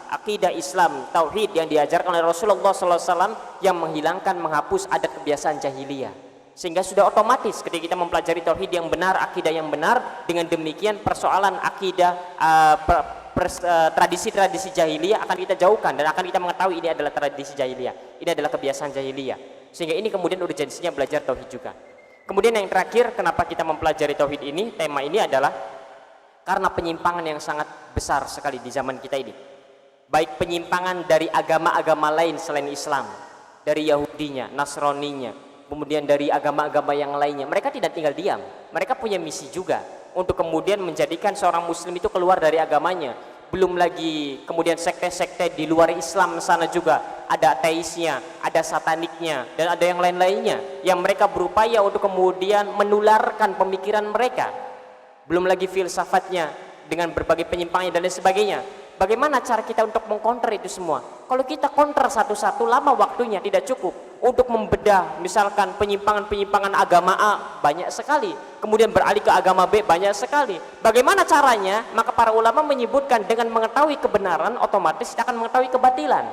tauhid yang diajarkan oleh Rasulullah SAW yang menghilangkan, menghapus adat kebiasaan jahiliyah. Sehingga sudah otomatis ketika kita mempelajari tauhid yang benar, akidah yang benar, dengan demikian persoalan akidah, tradisi-tradisi jahiliyah akan kita jauhkan dan akan kita mengetahui ini adalah tradisi jahiliyah, ini adalah kebiasaan jahiliyah. Sehingga ini kemudian urgensinya belajar tauhid juga. Kemudian yang terakhir, kenapa kita mempelajari tauhid ini? Tema ini adalah karena penyimpangan yang sangat besar sekali di zaman kita ini. Baik penyimpangan dari agama-agama lain selain Islam, dari Yahudinya, Nasraninya, kemudian dari agama-agama yang lainnya. Mereka tidak tinggal diam, mereka punya misi juga untuk kemudian menjadikan seorang muslim itu keluar dari agamanya. Belum lagi kemudian sekte-sekte di luar Islam sana juga ada ateisnya, ada sataniknya, dan ada yang lain-lainnya yang mereka berupaya untuk kemudian menularkan pemikiran mereka. Belum lagi filsafatnya dengan berbagai penyimpangan dan lain sebagainya. Bagaimana cara kita untuk mengkonter itu semua? Kalau kita konter satu-satu, lama waktunya, tidak cukup. Untuk membedah misalkan penyimpangan-penyimpangan agama A banyak sekali, kemudian beralih ke agama B banyak sekali. Bagaimana caranya? Maka para ulama menyebutkan dengan mengetahui kebenaran otomatis kita akan mengetahui kebatilan.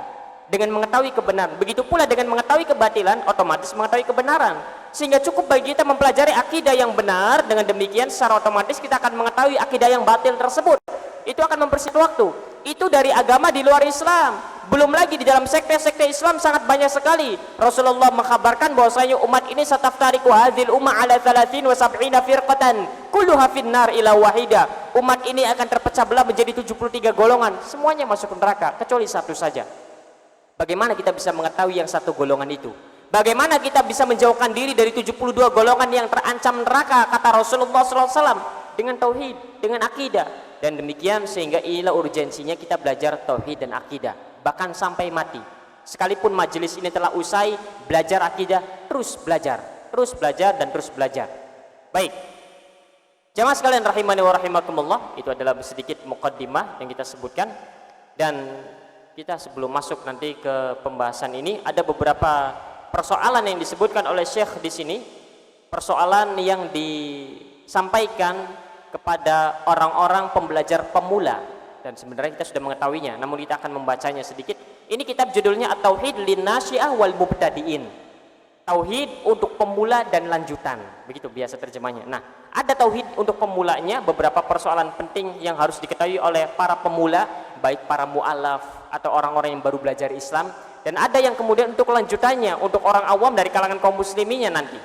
Dengan mengetahui kebenaran, begitu pula dengan mengetahui kebatilan otomatis mengetahui kebenaran. Sehingga cukup bagi kita mempelajari akidah yang benar, dengan demikian secara otomatis kita akan mengetahui akidah yang batil tersebut. Itu akan mempersingkat waktu. Itu dari agama di luar Islam. Belum lagi di dalam sekte-sekte Islam sangat banyak sekali. Rasulullah mengkhabarkan bahwasanya umat ini sataftariqu hadhil umma ala 30 wa 70 firqatan kulluha finnar ila wahida. Umat ini akan terpecah belah menjadi 73 golongan, semuanya masuk ke neraka kecuali satu saja. Bagaimana kita bisa mengetahui yang satu golongan itu? Bagaimana kita bisa menjauhkan diri dari 72 golongan yang terancam neraka, kata Rasulullah SAW, dengan tauhid, dengan akidah. Dan demikian sehingga inilah urgensinya kita belajar tauhid dan akidah, bahkan sampai mati. Sekalipun majelis ini telah usai, belajar akidah, terus belajar dan terus belajar. Baik, jamaah sekalian rahimani wa rahimakumullah, itu adalah sedikit muqaddimah yang kita sebutkan. Dan kita sebelum masuk nanti ke pembahasan ini, ada beberapa persoalan yang disebutkan oleh Syekh di sini, persoalan yang disampaikan kepada orang-orang pembelajar pemula, dan sebenarnya kita sudah mengetahuinya, namun kita akan membacanya sedikit. Ini kitab judulnya At-Tauhid Linnasyi'ah wal Mubtadi'in. Tauhid untuk pemula dan lanjutan, begitu biasa terjemahnya. Nah, ada tauhid untuk pemulanya, beberapa persoalan penting yang harus diketahui oleh para pemula, baik para mu'alaf atau orang-orang yang baru belajar Islam, dan ada yang kemudian untuk lanjutannya untuk orang awam dari kalangan kaum musliminnya nanti.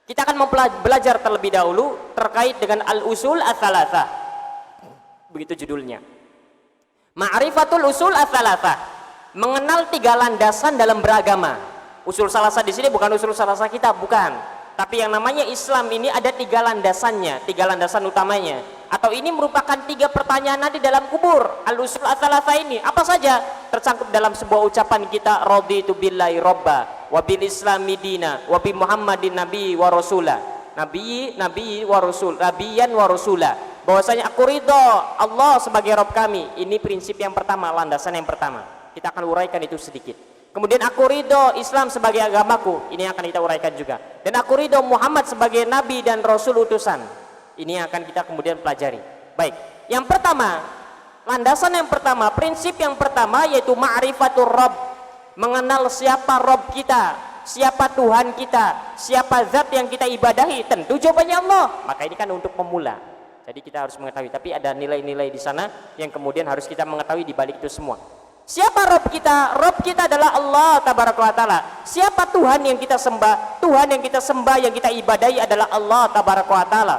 Kita akan belajar terlebih dahulu terkait dengan al-usul ats-tsalatsah. Begitu judulnya. Ma'rifatul usul ats-tsalatsah. Mengenal tiga landasan dalam beragama. Usul salasah di sini bukan usul salasah kita, bukan. Tapi yang namanya Islam ini ada tiga landasannya, tiga landasan utamanya. Atau ini merupakan tiga pertanyaan nanti dalam kubur. Al-usul ats-tsalatsah ini apa saja? Tercangkup dalam sebuah ucapan kita, raditu billahi robba wa bil islami dina wa bi muhammadin nabi wa rasula. Nabi wa rasul, nabiyan wa rasula. Bahwasanya aku ridho Allah sebagai Rabb kami. Ini prinsip yang pertama, landasan yang pertama. Kita akan uraikan itu sedikit. Kemudian aku ridho Islam sebagai agamaku. Ini akan kita uraikan juga. Dan aku ridho Muhammad sebagai nabi dan rasul utusan. Ini akan kita kemudian pelajari. Baik, yang pertama, landasan yang pertama, prinsip yang pertama yaitu ma'rifatur Rabb. Mengenal siapa Rabb kita, siapa Tuhan kita, siapa zat yang kita ibadahi. Tentu jawabannya Allah. Maka ini kan untuk pemula. Jadi kita harus mengetahui, tapi ada nilai-nilai di sana yang kemudian harus kita mengetahui di balik itu semua. Siapa Rabb kita? Rabb kita adalah Allah tabaraka wa taala. Siapa Tuhan yang kita sembah? Tuhan yang kita sembah, yang kita ibadahi adalah Allah tabaraka wa taala.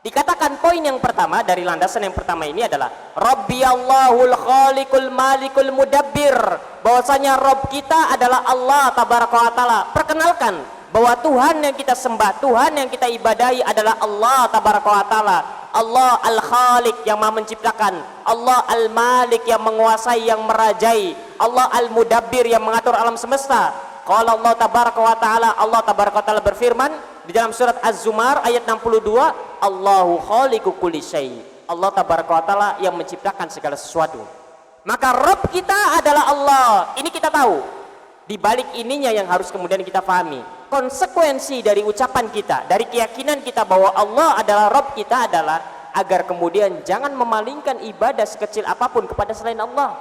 Dikatakan poin yang pertama dari landasan yang pertama ini adalah Rabbi Allahul Khaliqul Malikul Mudabbir. Bahwasanya Rabb kita adalah Allah tabaraka wa taala. Perkenalkan bahwa Tuhan yang kita sembah, Tuhan yang kita ibadahi adalah Allah tabaraka wa taala. Allah Al-Khaliq yang Maha menciptakan, Allah Al-Malik yang menguasai, yang merajai, Allah Al-Mudabbir yang mengatur alam semesta. Qala Allah tabaraka wa taala, Allah tabaraka wa taala berfirman di dalam surat Az-Zumar ayat 62, Allahu khaliqu kulli syai. Allah tabaraka wa taala yang menciptakan segala sesuatu. Maka Rabb kita adalah Allah. Ini kita tahu. Di balik ininya yang harus kemudian kita pahami. Konsekuensi dari ucapan kita, dari keyakinan kita bahwa Allah adalah Rabb kita adalah agar kemudian jangan memalingkan ibadah sekecil apapun kepada selain Allah.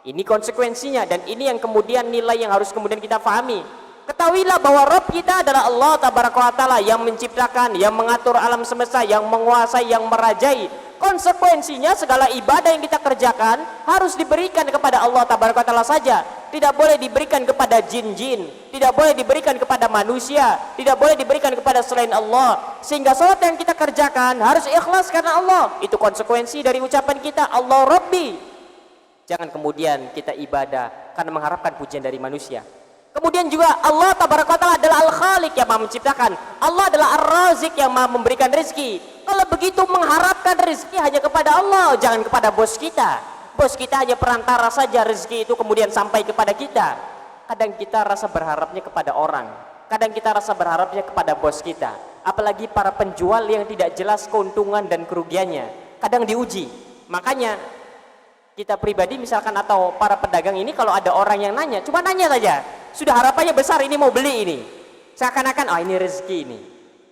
Ini konsekuensinya, dan ini yang kemudian nilai yang harus kemudian kita pahami. Ketahuilah bahwa Rabb kita adalah Allah tabaraka wa taala yang menciptakan, yang mengatur alam semesta, yang menguasai, yang merajai. Konsekuensinya segala ibadah yang kita kerjakan harus diberikan kepada Allah Tabaraka wa Ta'ala saja. Tidak boleh diberikan kepada jin-jin, tidak boleh diberikan kepada manusia, tidak boleh diberikan kepada selain Allah. Sehingga salat yang kita kerjakan harus ikhlas karena Allah. Itu konsekuensi dari ucapan kita, Allah Rabbi. Jangan kemudian kita ibadah karena mengharapkan pujian dari manusia. Kemudian juga Allah Tabaraka wa Ta'ala adalah Al-Khaliq yang maha menciptakan. Allah adalah Ar-Razik yang maha memberikan rezeki. Kalau begitu mengharapkan rezeki hanya kepada Allah, jangan kepada bos kita. Bos kita hanya perantara saja, rezeki itu kemudian sampai kepada kita. Kadang kita rasa berharapnya kepada orang, kadang kita rasa berharapnya kepada bos kita. Apalagi para penjual yang tidak jelas keuntungan dan kerugiannya, kadang diuji. Makanya kita pribadi misalkan atau para pedagang ini, kalau ada orang yang nanya, cuma nanya saja, sudah harapannya besar, ini mau beli ini, seakan-akan oh ini rezeki ini.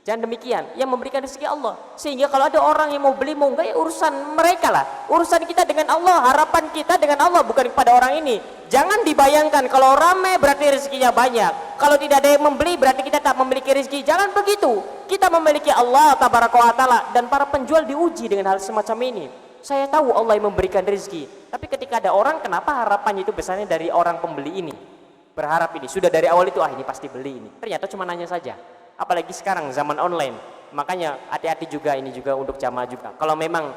Jangan demikian, yang memberikan rezeki Allah. Sehingga kalau ada orang yang mau beli mau enggak, ya urusan mereka lah. Urusan kita dengan Allah, harapan kita dengan Allah, bukan kepada orang ini. Jangan dibayangkan kalau ramai berarti rezekinya banyak, kalau tidak ada yang membeli berarti kita tak memiliki rezeki. Jangan begitu. Kita memiliki Allah Tabaraka wa Ta'ala, dan para penjual diuji dengan hal semacam ini. Saya tahu Allah yang memberikan rezeki, tapi ketika ada orang, kenapa harapannya itu besarnya dari orang pembeli ini? Berharap ini, sudah dari awal itu, ini pasti beli ini. Ternyata cuma nanya saja. Apalagi sekarang zaman online. Makanya hati-hati juga, ini juga untuk jamaah juga. Kalau memang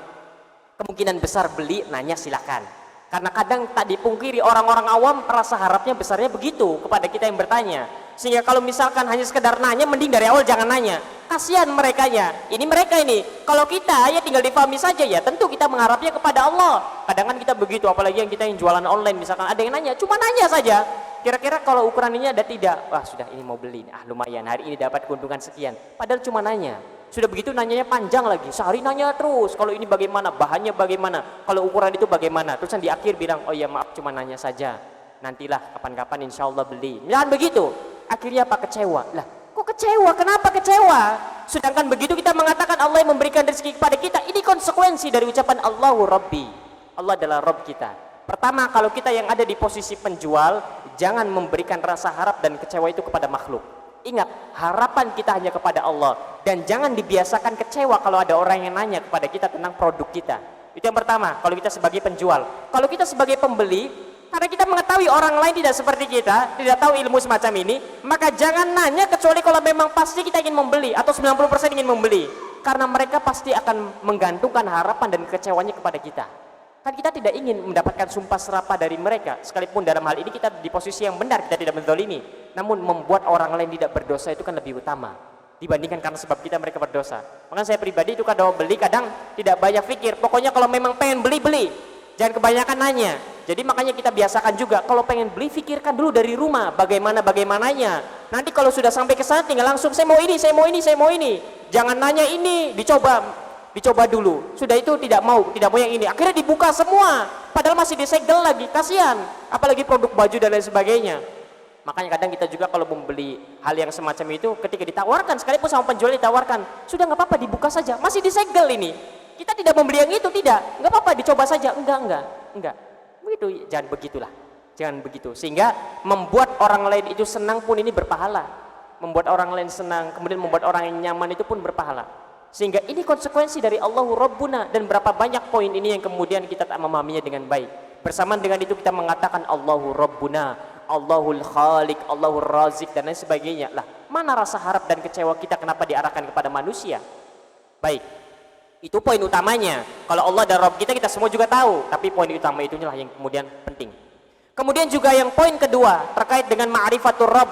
kemungkinan besar beli, nanya silakan. Karena kadang tak dipungkiri orang-orang awam rasa harapnya besarnya begitu kepada kita yang bertanya. Sehingga kalau misalkan hanya sekedar nanya, mending dari awal jangan nanya. Kasihan merekanya. Ini mereka ini. Kalau kita ya tinggal difahami saja, ya tentu kita mengharapnya kepada Allah. Kadang kan kita begitu, apalagi yang kita yang jualan online, misalkan ada yang nanya, cuma nanya saja. Kira-kira kalau ukuran ini ada tidak? Wah sudah, ini mau beli. Lumayan, hari ini dapat keuntungan sekian. Padahal cuma nanya. Sudah begitu nanyanya panjang lagi. Sehari nanya terus. Kalau ini bagaimana? Bahannya bagaimana? Kalau ukuran itu bagaimana? Terus di akhir bilang, oh ya maaf cuma nanya saja. Nantilah kapan-kapan insya Allah beli. Jangan begitu. Akhirnya apa? Kecewa. Lah kok kecewa? Kenapa kecewa? Sedangkan begitu kita mengatakan Allah yang memberikan rezeki kepada kita. Ini konsekuensi dari ucapan Allahu Rabbi. Allah adalah Rabb kita. Pertama, kalau kita yang ada di posisi penjual, jangan memberikan rasa harap dan kecewa itu kepada makhluk. Ingat, harapan kita hanya kepada Allah. Dan jangan dibiasakan kecewa kalau ada orang yang nanya kepada kita tentang produk kita. Itu yang pertama, kalau kita sebagai penjual. Kalau kita sebagai pembeli, karena kita mengetahui orang lain tidak seperti kita, tidak tahu ilmu semacam ini, maka jangan nanya kecuali kalau memang pasti kita ingin membeli atau 90% ingin membeli. Karena mereka pasti akan menggantungkan harapan dan kecewanya kepada kita. Kan kita tidak ingin mendapatkan sumpah serapah dari mereka, sekalipun dalam hal ini kita di posisi yang benar, kita tidak menzalimi. Namun membuat orang lain tidak berdosa itu kan lebih utama dibandingkan karena sebab kita mereka berdosa. Makanya saya pribadi itu kalau beli kadang tidak banyak pikir, pokoknya kalau memang pengen beli, jangan kebanyakan nanya. Jadi makanya kita biasakan juga, kalau pengen beli pikirkan dulu dari rumah bagaimananya. Nanti kalau sudah sampai ke sana tinggal langsung saya mau ini, saya mau ini, saya mau ini. Jangan nanya ini, dicoba dulu. Sudah itu tidak mau yang ini. Akhirnya dibuka semua, padahal masih disegel lagi, kasihan. Apalagi produk baju dan lain sebagainya. Makanya kadang kita juga kalau membeli hal yang semacam itu, ketika ditawarkan, sekalipun sama penjual ditawarkan, sudah nggak apa-apa dibuka saja, masih disegel ini. Kita tidak membeli yang itu, tidak, nggak apa-apa dicoba saja, enggak. Begitu, jangan begitu. Sehingga membuat orang lain itu senang pun ini berpahala. Membuat orang lain senang, kemudian membuat orang yang nyaman itu pun berpahala. Sehingga ini konsekuensi dari Allahu Rabbuna, dan berapa banyak poin ini yang kemudian kita tak memahaminya dengan baik. Bersamaan dengan itu kita mengatakan Allahu Rabbuna, Allahul Khaliq, Allahul Razik dan lain sebagainya. Lah, mana rasa harap dan kecewa kita kenapa diarahkan kepada manusia? Baik. Itu poin utamanya. Kalau Allah dan Rabb kita semua juga tahu, tapi poin utama itulah yang kemudian penting. Kemudian juga yang poin kedua terkait dengan ma'rifatur Rabb,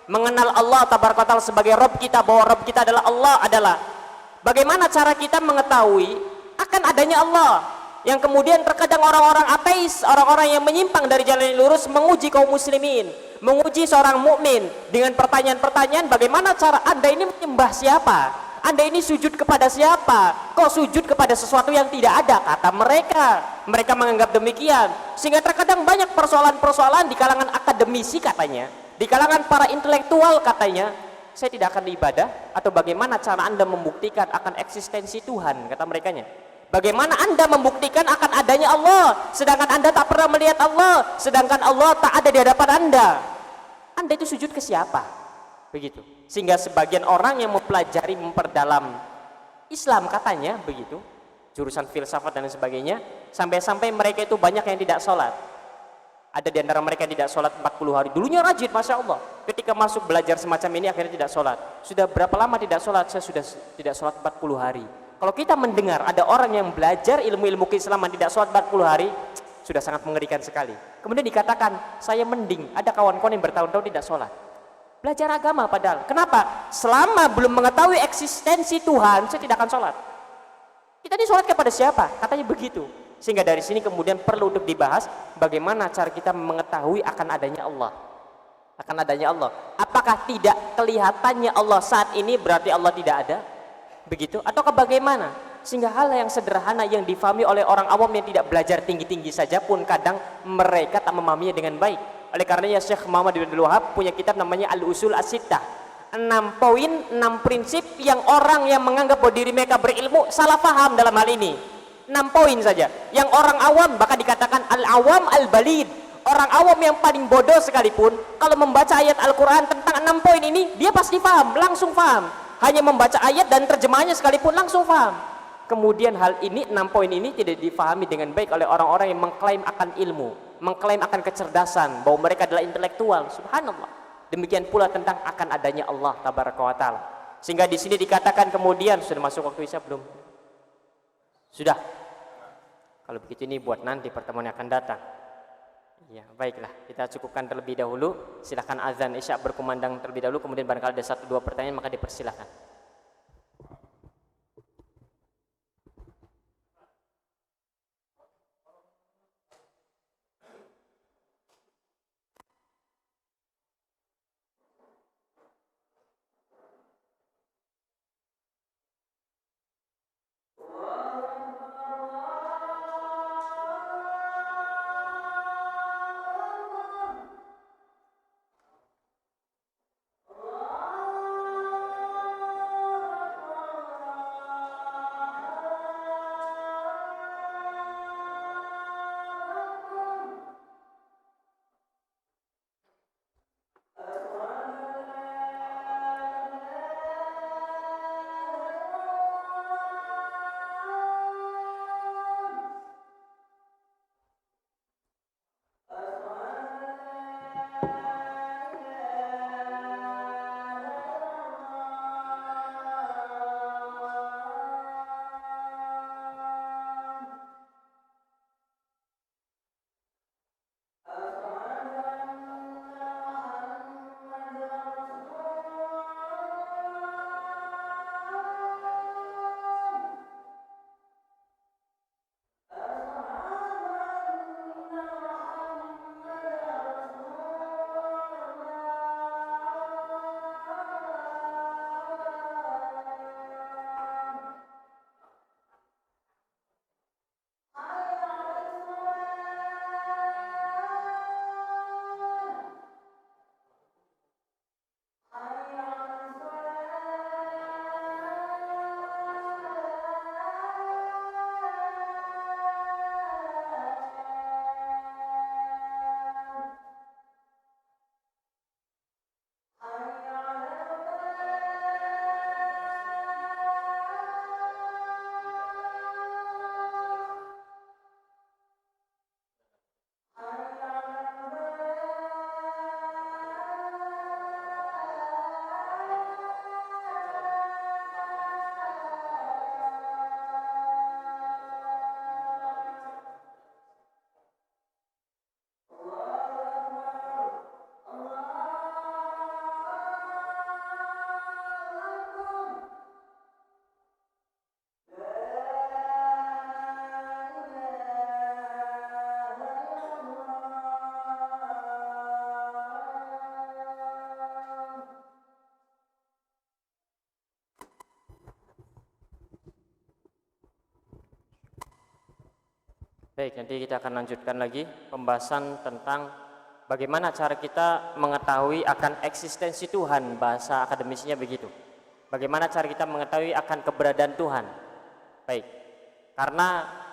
mengenal Allah Tabaraka Ta'ala sebagai Rabb kita, bahwa Rabb kita adalah Allah, adalah bagaimana cara kita mengetahui akan adanya Allah. Yang kemudian terkadang orang-orang ateis, orang-orang yang menyimpang dari jalan yang lurus menguji kaum muslimin, menguji seorang mukmin dengan pertanyaan-pertanyaan, bagaimana cara Anda ini menyembah siapa? Anda ini sujud kepada siapa? Kok sujud kepada sesuatu yang tidak ada? Kata mereka menganggap demikian. Sehingga terkadang banyak persoalan-persoalan di kalangan akademisi katanya, di kalangan para intelektual katanya, saya tidak akan ibadah, atau bagaimana cara Anda membuktikan akan eksistensi Tuhan, kata merekanya. Bagaimana Anda membuktikan akan adanya Allah, sedangkan Anda tak pernah melihat Allah, sedangkan Allah tak ada di hadapan Anda. Anda itu sujud ke siapa? Begitu. Sehingga sebagian orang yang mempelajari, memperdalam Islam katanya begitu, jurusan filsafat dan lain sebagainya, sampai-sampai mereka itu banyak yang tidak sholat. Ada di antara mereka yang tidak sholat 40 hari. Dulunya rajin, Masya Allah. Ketika masuk belajar semacam ini akhirnya tidak sholat. Sudah berapa lama tidak sholat? Saya sudah tidak sholat 40 hari. Kalau kita mendengar ada orang yang belajar ilmu-ilmu keislaman tidak sholat 40 hari, sudah sangat mengerikan sekali. Kemudian dikatakan, saya mending ada kawan-kawan yang bertahun-tahun tidak sholat. Belajar agama padahal. Kenapa? Selama belum mengetahui eksistensi Tuhan, saya tidak akan sholat. Kita ini sholat kepada siapa? Katanya begitu. Sehingga dari sini kemudian perlu untuk dibahas bagaimana cara kita mengetahui akan adanya Allah. Akan adanya Allah. Apakah tidak kelihatannya Allah saat ini berarti Allah tidak ada? Begitu? Ataukah bagaimana? Sehingga hal yang sederhana yang difahami oleh orang awam yang tidak belajar tinggi-tinggi saja pun kadang mereka tak memahaminya dengan baik. Oleh karenanya Syekh Muhammad bin Abdul Wahab punya kitab namanya Al-Usul As-Sittah. 6 poin, 6 prinsip yang orang yang menganggap bahwa diri mereka berilmu salah paham dalam hal ini. 6 poin saja. Yang orang awam bahkan dikatakan al-awam al-balid. Orang awam yang paling bodoh sekalipun kalau membaca ayat Al-Quran tentang 6 poin ini, dia pasti paham, langsung paham. Hanya membaca ayat dan terjemahnya sekalipun langsung paham. Kemudian hal ini, 6 poin ini tidak difahami dengan baik oleh orang-orang yang mengklaim akan ilmu, mengklaim akan kecerdasan, bahwa mereka adalah intelektual. Subhanallah. Demikian pula tentang akan adanya Allah tabaraka wa taala. Sehingga di sini dikatakan kemudian, sudah masuk waktu Isya belum? Sudah. Kalau begitu ini buat nanti pertemuan yang akan datang. Ya, baiklah, kita cukupkan terlebih dahulu. Silakan azan Isya berkumandang terlebih dahulu, kemudian barangkali ada 1-2 pertanyaan maka dipersilakan. Baik, nanti kita akan lanjutkan lagi pembahasan tentang bagaimana cara kita mengetahui akan eksistensi Tuhan, bahasa akademisinya begitu. Bagaimana cara kita mengetahui akan keberadaan Tuhan. Baik, karena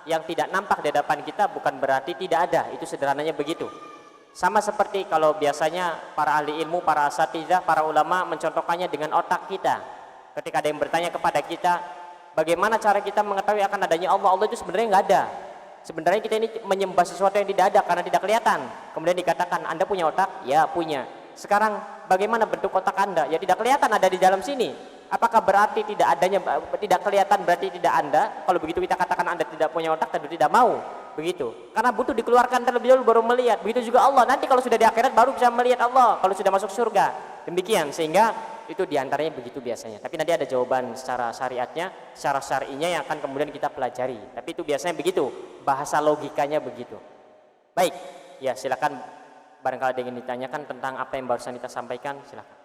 yang tidak nampak di hadapan kita bukan berarti tidak ada, itu sederhananya begitu. Sama seperti kalau biasanya para ahli ilmu, para asatidzah, para ulama mencontohkannya dengan otak kita. Ketika ada yang bertanya kepada kita, Bagaimana cara kita mengetahui akan adanya Allah? Allah itu sebenarnya nggak ada. Sebenarnya kita ini menyembah sesuatu yang tidak ada karena tidak kelihatan. Kemudian dikatakan, Anda punya otak? Ya, punya. Sekarang bagaimana bentuk otak Anda? Ya tidak kelihatan, ada di dalam sini. Apakah berarti tidak adanya, tidak kelihatan berarti tidak Anda? Kalau begitu kita katakan Anda tidak punya otak, tentu tidak mau. Begitu. Karena butuh dikeluarkan terlebih dahulu baru melihat. Begitu juga Allah. Nanti kalau sudah di akhirat baru bisa melihat Allah. Kalau sudah masuk surga. Demikian. Sehingga itu diantaranya begitu biasanya. Tapi nanti ada jawaban secara syariatnya, secara syar'inya yang akan kemudian kita pelajari. Tapi itu biasanya begitu. Bahasa logikanya begitu. Baik. Ya silakan. Barangkali ada yang ingin ditanyakan tentang apa yang barusan kita sampaikan. Silakan.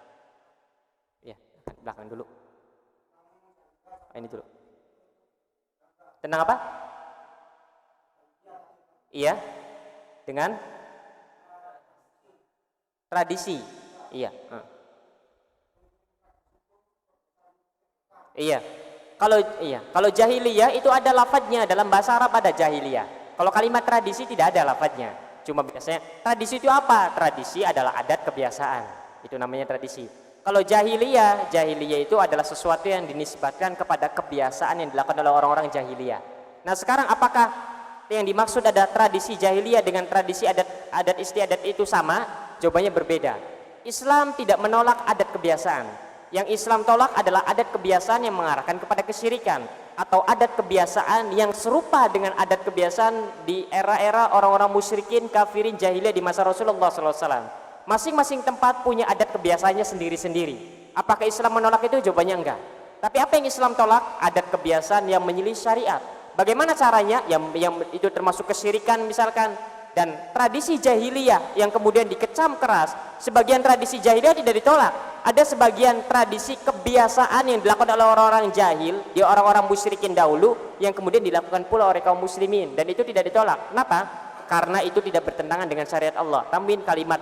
Ya, belakang dulu. Ini dulu. Tentang apa? Iya, dengan tradisi. Iya. Iya. Kalau jahiliyah itu ada lafadznya, dalam bahasa Arab ada jahiliyah. Kalau kalimat tradisi tidak ada lafadznya. Cuma biasanya tradisi itu apa? Tradisi adalah adat kebiasaan. Itu namanya tradisi. Kalau jahiliyah itu adalah sesuatu yang dinisbatkan kepada kebiasaan yang dilakukan oleh orang-orang jahiliyah. Nah, sekarang apakah yang dimaksud ada tradisi jahiliyah dengan tradisi adat istiadat itu sama? Jawabannya berbeda. Islam tidak menolak adat kebiasaan. Yang Islam tolak adalah adat kebiasaan yang mengarahkan kepada kesyirikan, atau adat kebiasaan yang serupa dengan adat kebiasaan di era-era orang-orang musyrikin, kafirin, jahiliyah di masa Rasulullah SAW. Masing-masing tempat punya adat kebiasaannya sendiri-sendiri. Apakah Islam menolak itu? Jawabannya enggak. Tapi apa yang Islam tolak? Adat kebiasaan yang menyelisih syariat. Bagaimana caranya? Yang itu termasuk kesyirikan misalkan. Dan tradisi jahiliyah yang kemudian dikecam keras. Sebagian tradisi jahiliyah tidak ditolak. Ada sebagian tradisi kebiasaan yang dilakukan oleh orang-orang jahil, di orang-orang musyrikin dahulu, yang kemudian dilakukan pula oleh kaum muslimin. Dan itu tidak ditolak. Kenapa? Karena itu tidak bertentangan dengan syariat Allah. Tambahin kalimat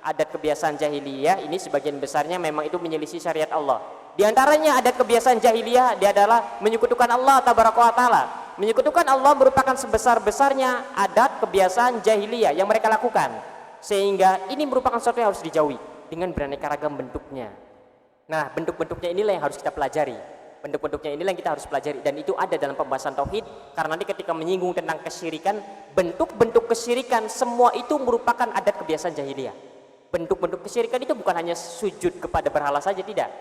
adat kebiasaan jahiliyah ini sebagian besarnya memang itu menyelisih syariat Allah. Di antaranya adat kebiasaan jahiliyah dia adalah menyekutukan Allah tabaraka wa taala. Menyekutukan Allah merupakan sebesar-besarnya adat kebiasaan jahiliyah yang mereka lakukan. Sehingga ini merupakan sesuatu yang harus dijauhi dengan beraneka ragam bentuknya. Nah, bentuk-bentuknya inilah yang harus kita pelajari. Bentuk-bentuknya inilah yang kita harus pelajari, dan itu ada dalam pembahasan tauhid. Karena nanti ketika menyinggung tentang kesyirikan, bentuk-bentuk kesyirikan semua itu merupakan adat kebiasaan jahiliyah. Bentuk-bentuk kesyirikan itu bukan hanya sujud kepada berhala saja, tidak.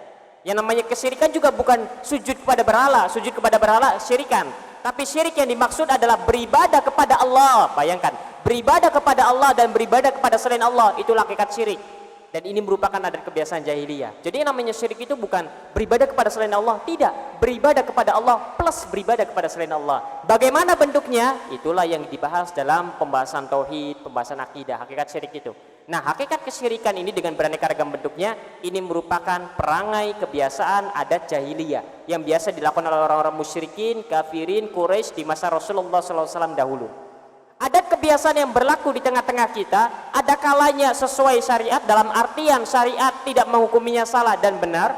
Yang namanya kesyirikan juga bukan sujud kepada berhala. Sujud kepada berhala syirikan. Tapi syirik yang dimaksud adalah beribadah kepada Allah. Bayangkan, beribadah kepada Allah dan beribadah kepada selain Allah, itulah hakikat syirik. Dan ini merupakan adat kebiasaan jahiliyah. Jadi yang namanya syirik itu bukan beribadah kepada selain Allah, tidak. Beribadah kepada Allah plus beribadah kepada selain Allah. Bagaimana bentuknya? Itulah yang dibahas dalam pembahasan tauhid, pembahasan akidah, hakikat syirik itu. Nah, hakikat kesyirikan ini dengan beraneka ragam bentuknya, ini merupakan perangai kebiasaan adat jahiliyah yang biasa dilakukan oleh orang-orang musyrikin, kafirin, Quraisy di masa Rasulullah SAW dahulu. Adat kebiasaan yang berlaku di tengah-tengah kita, ada kalanya sesuai syariat, dalam artian syariat tidak menghukuminya salah dan benar,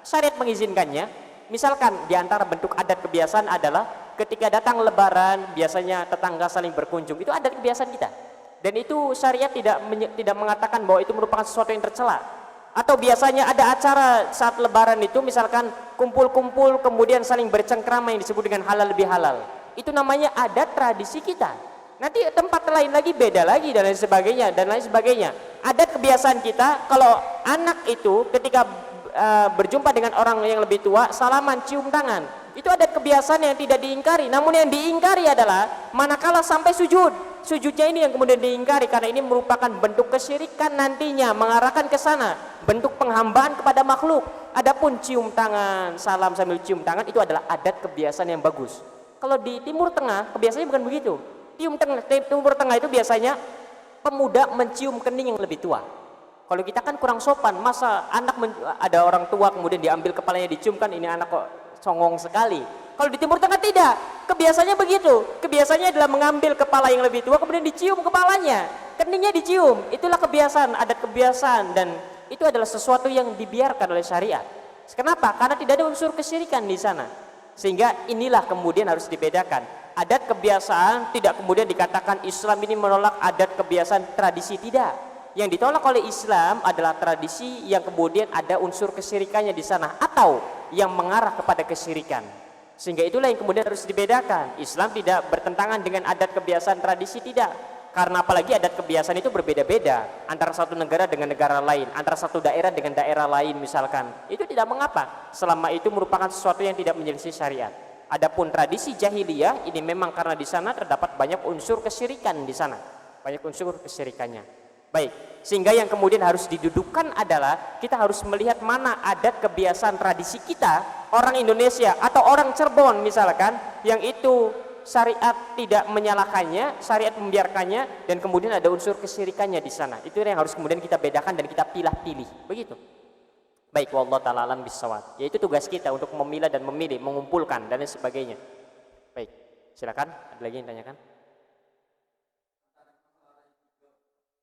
syariat mengizinkannya. Misalkan di antara bentuk adat kebiasaan adalah ketika datang lebaran, biasanya tetangga saling berkunjung, itu adat kebiasaan kita. Dan itu syariat tidak mengatakan bahwa itu merupakan sesuatu yang tercela. Atau biasanya ada acara saat lebaran itu, misalkan kumpul-kumpul kemudian saling bercengkrama yang disebut dengan halal lebih halal. Itu namanya adat tradisi kita. Nanti tempat lain lagi beda lagi dan lain sebagainya dan lain sebagainya. Adat kebiasaan kita, kalau anak itu ketika berjumpa dengan orang yang lebih tua, salaman, cium tangan. Itu adat kebiasaan yang tidak diingkari. Namun yang diingkari adalah manakala sampai sujud. Sujudnya ini yang kemudian diingkari karena ini merupakan bentuk kesyirikan nantinya, mengarahkan ke sana, bentuk penghambaan kepada makhluk. Adapun cium tangan, salam sambil cium tangan itu adalah adat kebiasaan yang bagus. Kalau di Timur Tengah kebiasaannya bukan begitu. Timur Tengah itu biasanya pemuda mencium kening yang lebih tua. Kalau kita kan kurang sopan, masa ada orang tua kemudian diambil kepalanya diciumkan, ini anak kok songong sekali. Kalau di Timur Tengah tidak, kebiasaannya begitu. Kebiasaannya adalah mengambil kepala yang lebih tua kemudian dicium kepalanya, keningnya dicium. Itulah kebiasaan, adat kebiasaan, dan itu adalah sesuatu yang dibiarkan oleh syariat. Kenapa? Karena tidak ada unsur kesyirikan di sana. Sehingga inilah kemudian harus dibedakan. Adat kebiasaan tidak kemudian dikatakan Islam ini menolak adat kebiasaan tradisi, tidak. Yang ditolak oleh Islam adalah tradisi yang kemudian ada unsur kesyirikannya di sana atau yang mengarah kepada kesyirikan. Sehingga itulah yang kemudian harus dibedakan. Islam tidak bertentangan dengan adat kebiasaan tradisi, tidak. Karena apalagi adat kebiasaan itu berbeda-beda antara satu negara dengan negara lain, antara satu daerah dengan daerah lain misalkan. Itu tidak mengapa selama itu merupakan sesuatu yang tidak menyelisih syariat. Adapun tradisi jahiliyah ini memang karena di sana terdapat banyak unsur kesyirikan di sana. Banyak unsur kesyirikannya. Baik, sehingga yang kemudian harus didudukan adalah kita harus melihat mana adat kebiasaan tradisi kita, orang Indonesia atau orang Cirebon misalkan, yang itu syariat tidak menyalahkannya, syariat membiarkannya, dan kemudian ada unsur kesyirikannya di sana. Itu yang harus kemudian kita bedakan dan kita pilih-pilih. Begitu. Baik, wallahu ta'ala alam bissawab. Yaitu tugas kita untuk memilah dan memilih, mengumpulkan dan lain sebagainya. Baik, silakan. Ada lagi yang tanyakan?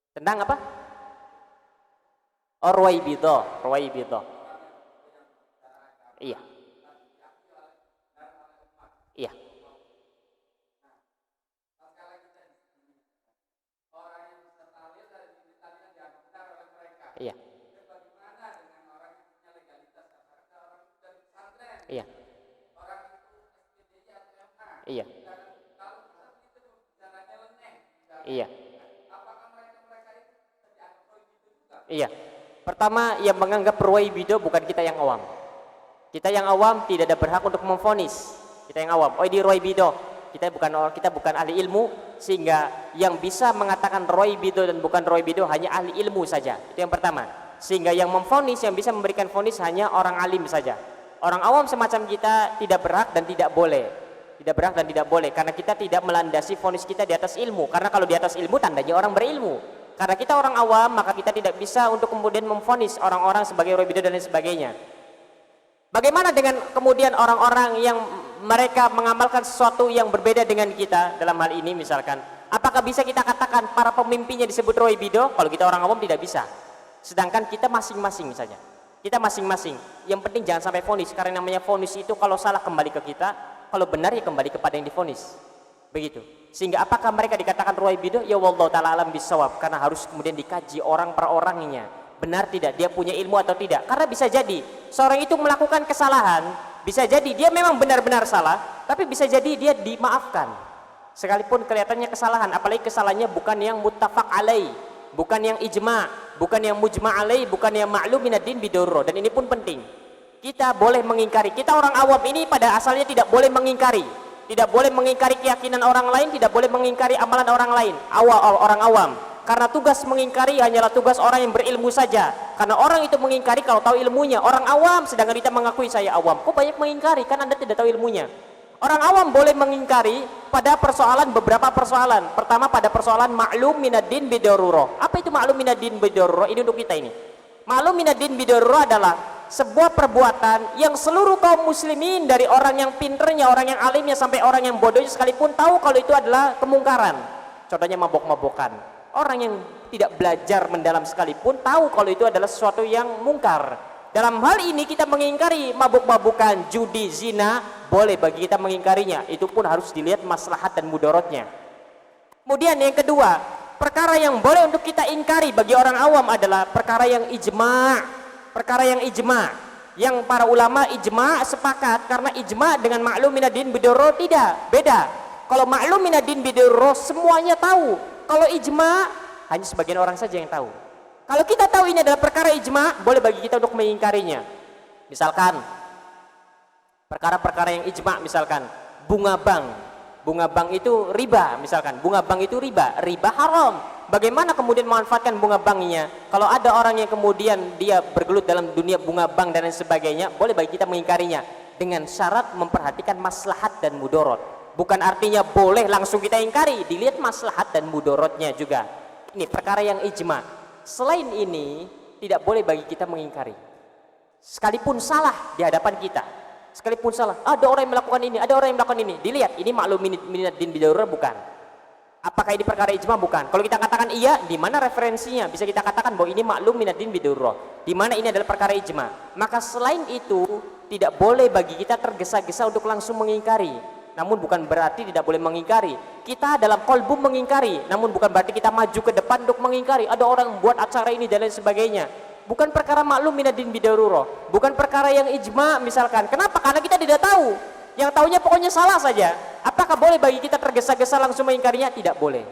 Tentang apa? Oh, Ruwaibidah. Iya. Iya. Iya. Iya. Iya. Iya. Iya. Pertama, yang menganggap Ruwaibidah bukan kita yang awam. Kita yang awam tidak ada berhak untuk memvonis. Kita yang awam, oh ini Ruwaibidah. Kita bukan ahli ilmu, sehingga yang bisa mengatakan Ruwaibidah dan bukan Ruwaibidah hanya ahli ilmu saja. Itu yang pertama. Sehingga yang memvonis, yang bisa memberikan vonis hanya orang alim saja. Orang awam semacam kita tidak berhak dan tidak boleh. Tidak berhak dan tidak boleh karena kita tidak melandasi vonis kita di atas ilmu. Karena kalau di atas ilmu tandanya orang berilmu. Karena kita orang awam, maka kita tidak bisa untuk kemudian memvonis orang-orang sebagai Ruwaibidah dan lain sebagainya. Bagaimana dengan kemudian orang-orang yang mereka mengamalkan sesuatu yang berbeda dengan kita dalam hal ini misalkan? Apakah bisa kita katakan para pemimpinnya disebut Ruwaibidah? Kalau kita orang awam tidak bisa. Sedangkan kita masing-masing saja. Kita masing-masing. Yang penting jangan sampai vonis. Karena namanya vonis itu kalau salah kembali ke kita, kalau benar ya kembali kepada yang divonis. Begitu. Sehingga apakah mereka dikatakan Ruwaibidah? Ya wallahu ta'ala alam bisawab. Karena harus kemudian dikaji orang per orangnya. Benar tidak? Dia punya ilmu atau tidak? Karena bisa jadi seorang itu melakukan kesalahan. Bisa jadi dia memang benar-benar salah. Tapi bisa jadi dia dimaafkan. Sekalipun kelihatannya kesalahan. Apalagi kesalahannya bukan yang muttafaq alaih. Bukan yang ijma', bukan yang mujma' alaih, bukan yang ma'lum minaddin bidurro. Dan ini pun penting. Kita boleh mengingkari. Kita orang awam ini pada asalnya tidak boleh mengingkari. Tidak boleh mengingkari keyakinan orang lain, tidak boleh mengingkari amalan orang lain. Orang awam. Karena tugas mengingkari hanyalah tugas orang yang berilmu saja. Karena orang itu mengingkari kalau tahu ilmunya. Orang awam, sedangkan kita mengakui saya awam. Kok banyak mengingkari? Kan Anda tidak tahu ilmunya. Orang awam boleh mengingkari pada persoalan, beberapa persoalan. Pertama pada persoalan ma'lum minaddin bidarurah. Apa itu ma'lum minaddin bidarurah? Ini untuk kita ini. Ma'lum minaddin bidarurah adalah sebuah perbuatan yang seluruh kaum muslimin dari orang yang pinternya, orang yang alimnya sampai orang yang bodohnya sekalipun tahu kalau itu adalah kemungkaran. Contohnya mabok-mabokan. Orang yang tidak belajar mendalam sekalipun tahu kalau itu adalah sesuatu yang mungkar. Dalam hal ini kita mengingkari mabuk-mabukan, judi, zina, boleh bagi kita mengingkarinya. Itu pun harus dilihat maslahat dan mudaratnya. Kemudian yang kedua, perkara yang boleh untuk kita ingkari bagi orang awam adalah perkara yang ijma'. Perkara yang ijma'. Yang para ulama ijma' sepakat, karena ijma' dengan ma'lum minaddin bidurro tidak, beda. Kalau ma'lum minaddin bidurro semuanya tahu. Kalau ijma' hanya sebagian orang saja yang tahu. Kalau kita tahu ini adalah perkara ijma', boleh bagi kita untuk mengingkarinya. Misalkan perkara-perkara yang ijma', misalkan bunga bank. Bunga bank itu riba, misalkan bunga bank itu riba haram. Bagaimana kemudian memanfaatkan bunga banknya? Kalau ada orang yang kemudian dia bergelut dalam dunia bunga bank dan lain sebagainya, boleh bagi kita mengingkarinya dengan syarat memperhatikan maslahat dan mudarat. Bukan artinya boleh langsung kita ingkari, dilihat maslahat dan mudaratnya juga. Ini perkara yang ijma'. Selain ini tidak boleh bagi kita mengingkari. Sekalipun salah di hadapan kita, sekalipun salah, ada orang yang melakukan ini, ada orang yang melakukan ini, dilihat ini maklum minaddin bidarurah bukan. Apakah ini perkara ijma? Bukan. Kalau kita katakan iya, di mana referensinya? Bisa kita katakan bahwa ini maklum minaddin bidarurah. Di mana ini adalah perkara ijma. Maka selain itu tidak boleh bagi kita tergesa-gesa untuk langsung mengingkari. Namun bukan berarti tidak boleh mengingkari. Kita dalam kolbu mengingkari, namun bukan berarti kita maju ke depan untuk mengingkari. Ada orang buat acara ini dan lain sebagainya. Bukan perkara maklum minaddin bidarurah. Bukan perkara yang ijma misalkan. Kenapa? Karena kita tidak tahu. yang taunya pokoknya salah saja. Apakah boleh bagi kita tergesa-gesa langsung mengingkarinya? Tidak boleh.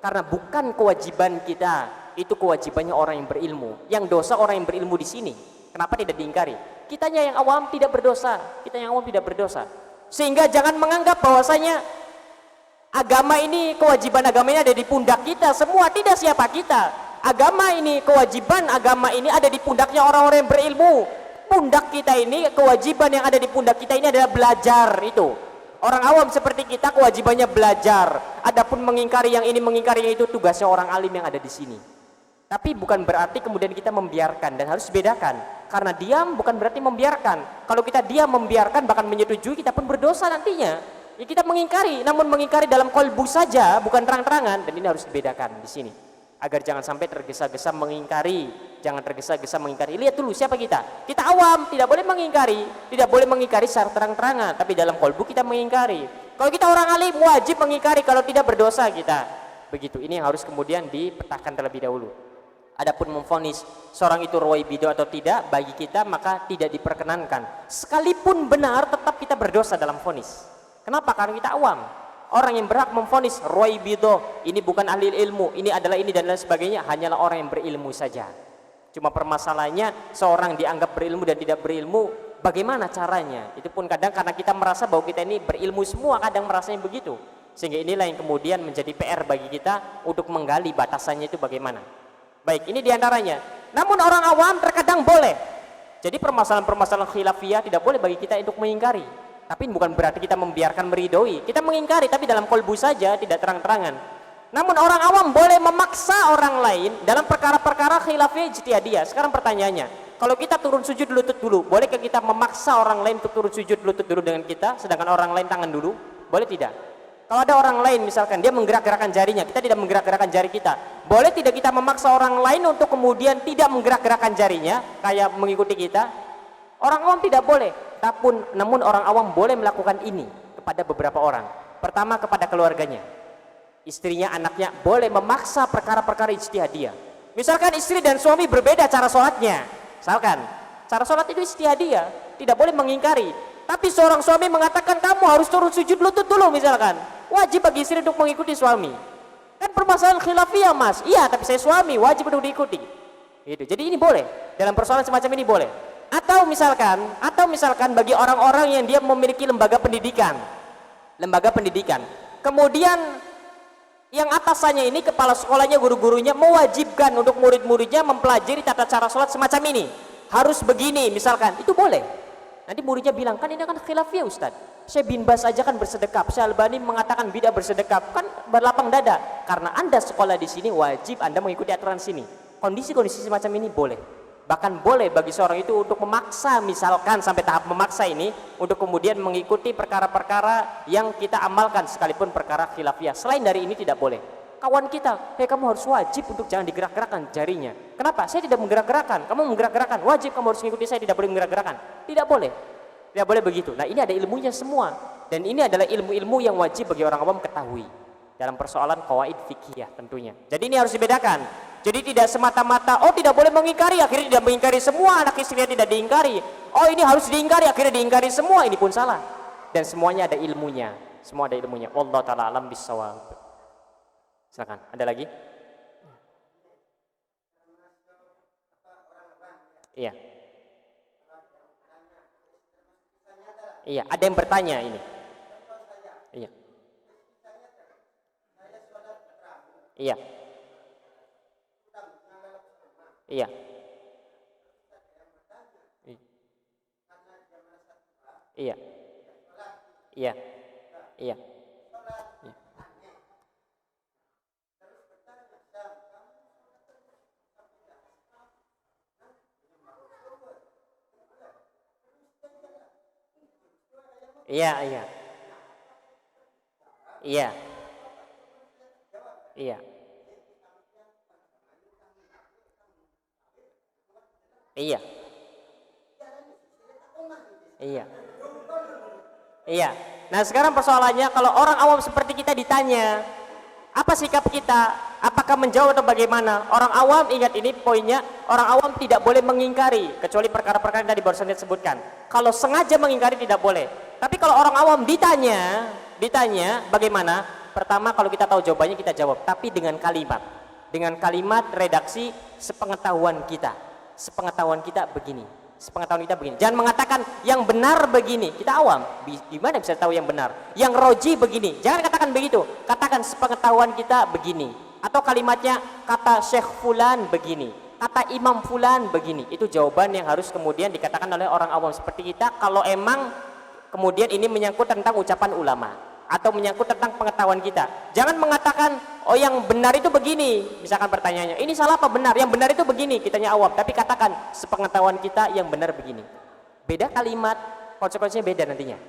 Karena bukan kewajiban kita, itu kewajibannya orang yang berilmu. Yang dosa orang yang berilmu di sini. Kenapa tidak diingkari? Kitanya yang awam tidak berdosa, kita yang awam tidak berdosa. Sehingga jangan menganggap bahwasanya agama ini, kewajiban agama ini ada di pundak kita semua. Tidak, siapa kita. Agama ini, kewajiban agama ini ada di pundaknya orang-orang yang berilmu. Pundak kita ini, kewajiban yang ada di pundak kita ini adalah belajar itu. Orang awam seperti kita kewajibannya belajar. Adapun mengingkari yang ini, mengingkari yang itu, tugasnya orang alim yang ada di sini. Tapi bukan berarti kemudian kita membiarkan, dan harus bedakan. Karena diam bukan berarti membiarkan. Kalau kita diam membiarkan bahkan menyetujui, kita pun berdosa nantinya. Ya kita mengingkari, namun mengingkari dalam kolbu saja, bukan terang-terangan, dan ini harus dibedakan di sini. Agar jangan sampai tergesa-gesa mengingkari, jangan tergesa-gesa mengingkari. Lihat dulu siapa kita. Kita awam, tidak boleh mengingkari, tidak boleh mengingkari secara terang-terangan, tapi dalam kolbu kita mengingkari. Kalau kita orang alim wajib mengingkari, kalau tidak berdosa kita. Begitu, ini yang harus kemudian dipetakan terlebih dahulu. Adapun memvonis seorang itu roibido atau tidak bagi kita maka tidak diperkenankan. Sekalipun benar tetap kita berdosa dalam vonis. Kenapa? Karena kita awam. Orang yang berhak memvonis roibido ini bukan ahli ilmu, ini adalah ini dan lain sebagainya, hanyalah orang yang berilmu saja. Cuma permasalahannya seorang dianggap berilmu dan tidak berilmu, bagaimana caranya? Itu pun kadang karena kita merasa bahwa kita ini berilmu semua, kadang merasanya begitu. Sehingga inilah yang kemudian menjadi PR bagi kita untuk menggali batasannya itu bagaimana. Baik, ini diantaranya. Namun orang awam terkadang boleh. Jadi permasalahan-permasalahan khilafiyah tidak boleh bagi kita untuk mengingkari. Tapi bukan berarti kita membiarkan meridoi. Kita mengingkari tapi dalam kolbu saja, tidak terang-terangan. Namun orang awam boleh memaksa orang lain dalam perkara-perkara khilafiyah ijtihadiyah. Sekarang pertanyaannya, kalau kita turun sujud lutut dulu, bolehkah kita memaksa orang lain untuk turun sujud lutut dulu dengan kita, sedangkan orang lain tangan dulu? Boleh tidak? Kalau ada orang lain misalkan dia menggerak-gerakkan jarinya, kita tidak menggerak-gerakkan jari kita, boleh tidak kita memaksa orang lain untuk kemudian tidak menggerak-gerakkan jarinya kayak mengikuti kita? Orang awam tidak boleh. Namun orang awam boleh melakukan ini kepada beberapa orang. Pertama kepada keluarganya, istrinya, anaknya, boleh memaksa perkara-perkara ijtihadiyah. Misalkan istri dan suami berbeda cara sholatnya, misalkan cara sholat itu ijtihadiyah, tidak boleh mengingkari. Tapi seorang suami mengatakan kamu harus turun sujud lutut dulu misalkan, wajib bagi istri untuk mengikuti suami. Kan permasalahan khilafiyah mas, iya tapi saya suami wajib untuk diikuti. Gitu. Jadi ini boleh, dalam persoalan semacam ini boleh. Atau misalkan bagi orang-orang yang dia memiliki lembaga pendidikan, kemudian yang atasannya ini kepala sekolahnya, guru-gurunya mewajibkan untuk murid-muridnya mempelajari tata cara sholat semacam ini, harus begini misalkan, itu boleh. Nanti muridnya bilang, kan ini kan khilafiyah Ustaz, saya bin Bas aja kan bersedekap, saya Albani mengatakan bidah bersedekap, kan berlapang dada. Karena anda sekolah di sini wajib anda mengikuti aturan sini. Kondisi-kondisi semacam ini boleh. Bahkan boleh bagi seorang itu untuk memaksa, misalkan sampai tahap memaksa ini, untuk kemudian mengikuti perkara-perkara yang kita amalkan sekalipun perkara khilafiyah. Selain dari ini tidak boleh. Kawan kita, kamu harus wajib untuk jangan digerak-gerakkan jarinya. Kenapa? Saya tidak menggerak-gerakkan, kamu menggerak-gerakkan, wajib kamu harus mengikuti saya, tidak boleh menggerak-gerakkan. Tidak boleh. Tidak boleh begitu. Nah ini ada ilmunya semua. Dan ini adalah ilmu-ilmu yang wajib bagi orang awam ketahui. Dalam persoalan qawaid fikih tentunya. Jadi ini harus dibedakan. Jadi tidak semata-mata, oh tidak boleh mengingkari, akhirnya tidak mengingkari semua, anak istrinya tidak diingkari. Oh ini harus diingkari, akhirnya diingkari semua, ini pun salah. Dan semuanya ada ilmunya. Semua ada ilmunya. Wallahu ta'ala alam bissawab. Silakan, ada lagi? Iya. Iya, ada yang bertanya ini. Iya. Iya. Iya. Iya. Iya. Iya. Iya, iya. Iya. Iya. Iya. Iya. Iya. Nah, sekarang persoalannya kalau orang awam seperti kita ditanya, apa sikap kita? Apakah menjawab atau bagaimana? Orang awam, ingat ini poinnya, orang awam tidak boleh mengingkari kecuali perkara-perkara yang tadi barusan disebutkan. Kalau sengaja mengingkari tidak boleh. Tapi kalau orang awam ditanya bagaimana? Pertama kalau kita tahu jawabannya kita jawab, tapi dengan kalimat redaksi sepengetahuan kita. Sepengetahuan kita begini. Jangan mengatakan yang benar begini. Kita awam, gimana bisa tahu yang benar? Yang roji begini. Jangan katakan begitu. Katakan sepengetahuan kita begini. Atau kalimatnya kata Syekh Fulan begini, kata Imam Fulan begini. Itu jawaban yang harus kemudian dikatakan oleh orang awam seperti kita kalau emang kemudian ini menyangkut tentang ucapan ulama atau menyangkut tentang pengetahuan kita. Jangan mengatakan oh yang benar itu begini, misalkan pertanyaannya ini salah apa benar, yang benar itu begini, kitanya awam, tapi katakan sepengetahuan kita yang benar begini. Beda kalimat, konsekuensinya beda nantinya.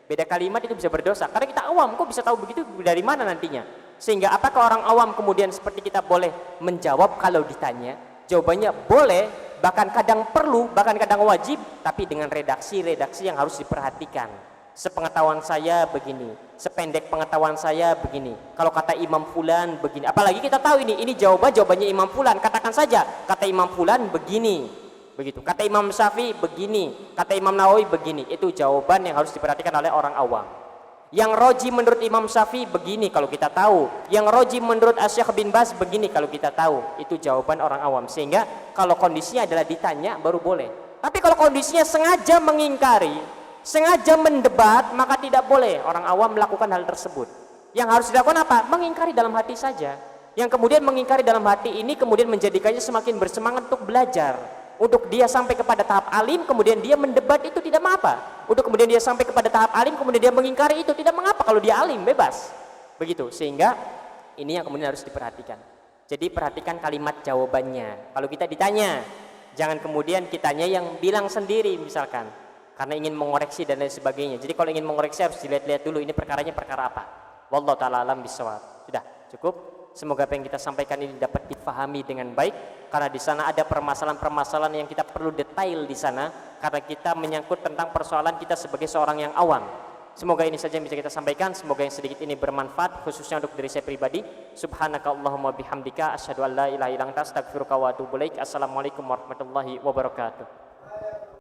Beda kalimat itu bisa berdosa karena kita awam, kok bisa tahu begitu dari mana nantinya? Sehingga apakah orang awam kemudian seperti kita boleh menjawab kalau ditanya? Jawabannya boleh, bahkan kadang perlu, bahkan kadang wajib, tapi dengan redaksi yang harus diperhatikan. Sepengetahuan saya begini, sependek pengetahuan saya begini. Kalau kata Imam Fulan begini, apalagi kita tahu ini jawabannya Imam Fulan, katakan saja kata Imam Fulan begini, begitu. Kata Imam Syafi'i begini, kata Imam Nawawi begini. Itu jawaban yang harus diperhatikan oleh orang awam. Yang roji menurut Imam Syafi'i begini kalau kita tahu, yang roji menurut Syekh bin Baz begini kalau kita tahu. Itu jawaban orang awam. Sehingga kalau kondisinya adalah ditanya baru boleh. Tapi kalau kondisinya sengaja mengingkari, sengaja mendebat, maka tidak boleh orang awam melakukan hal tersebut. Yang harus dilakukan apa? Mengingkari dalam hati saja. Yang kemudian mengingkari dalam hati ini kemudian menjadikannya semakin bersemangat untuk belajar. Untuk dia sampai kepada tahap alim, kemudian dia mendebat, itu tidak mengapa. Untuk kemudian dia sampai kepada tahap alim, kemudian dia mengingkari, itu tidak mengapa. Kalau dia alim, bebas. Begitu. Sehingga ini yang kemudian harus diperhatikan. Jadi perhatikan kalimat jawabannya. Kalau kita ditanya, jangan kemudian kitanya yang bilang sendiri misalkan. Karena ingin mengoreksi dan lain sebagainya. Jadi kalau ingin mengoreksi harus dilihat-lihat dulu ini perkaranya perkara apa. Wallahu ta'ala alam bisawab. Sudah, cukup. Semoga apa yang kita sampaikan ini dapat dipahami dengan baik. Karena di sana ada permasalahan-permasalahan yang kita perlu detail di sana. Karena kita menyangkut tentang persoalan kita sebagai seorang yang awam. Semoga ini saja yang bisa kita sampaikan. Semoga yang sedikit ini bermanfaat khususnya untuk diri saya pribadi. Subhanaka Allahumma bihamdika asyhadu an la ilaha illa anta astaghfiruka wa atubu ilaik. Assalamualaikum warahmatullahi wabarakatuh.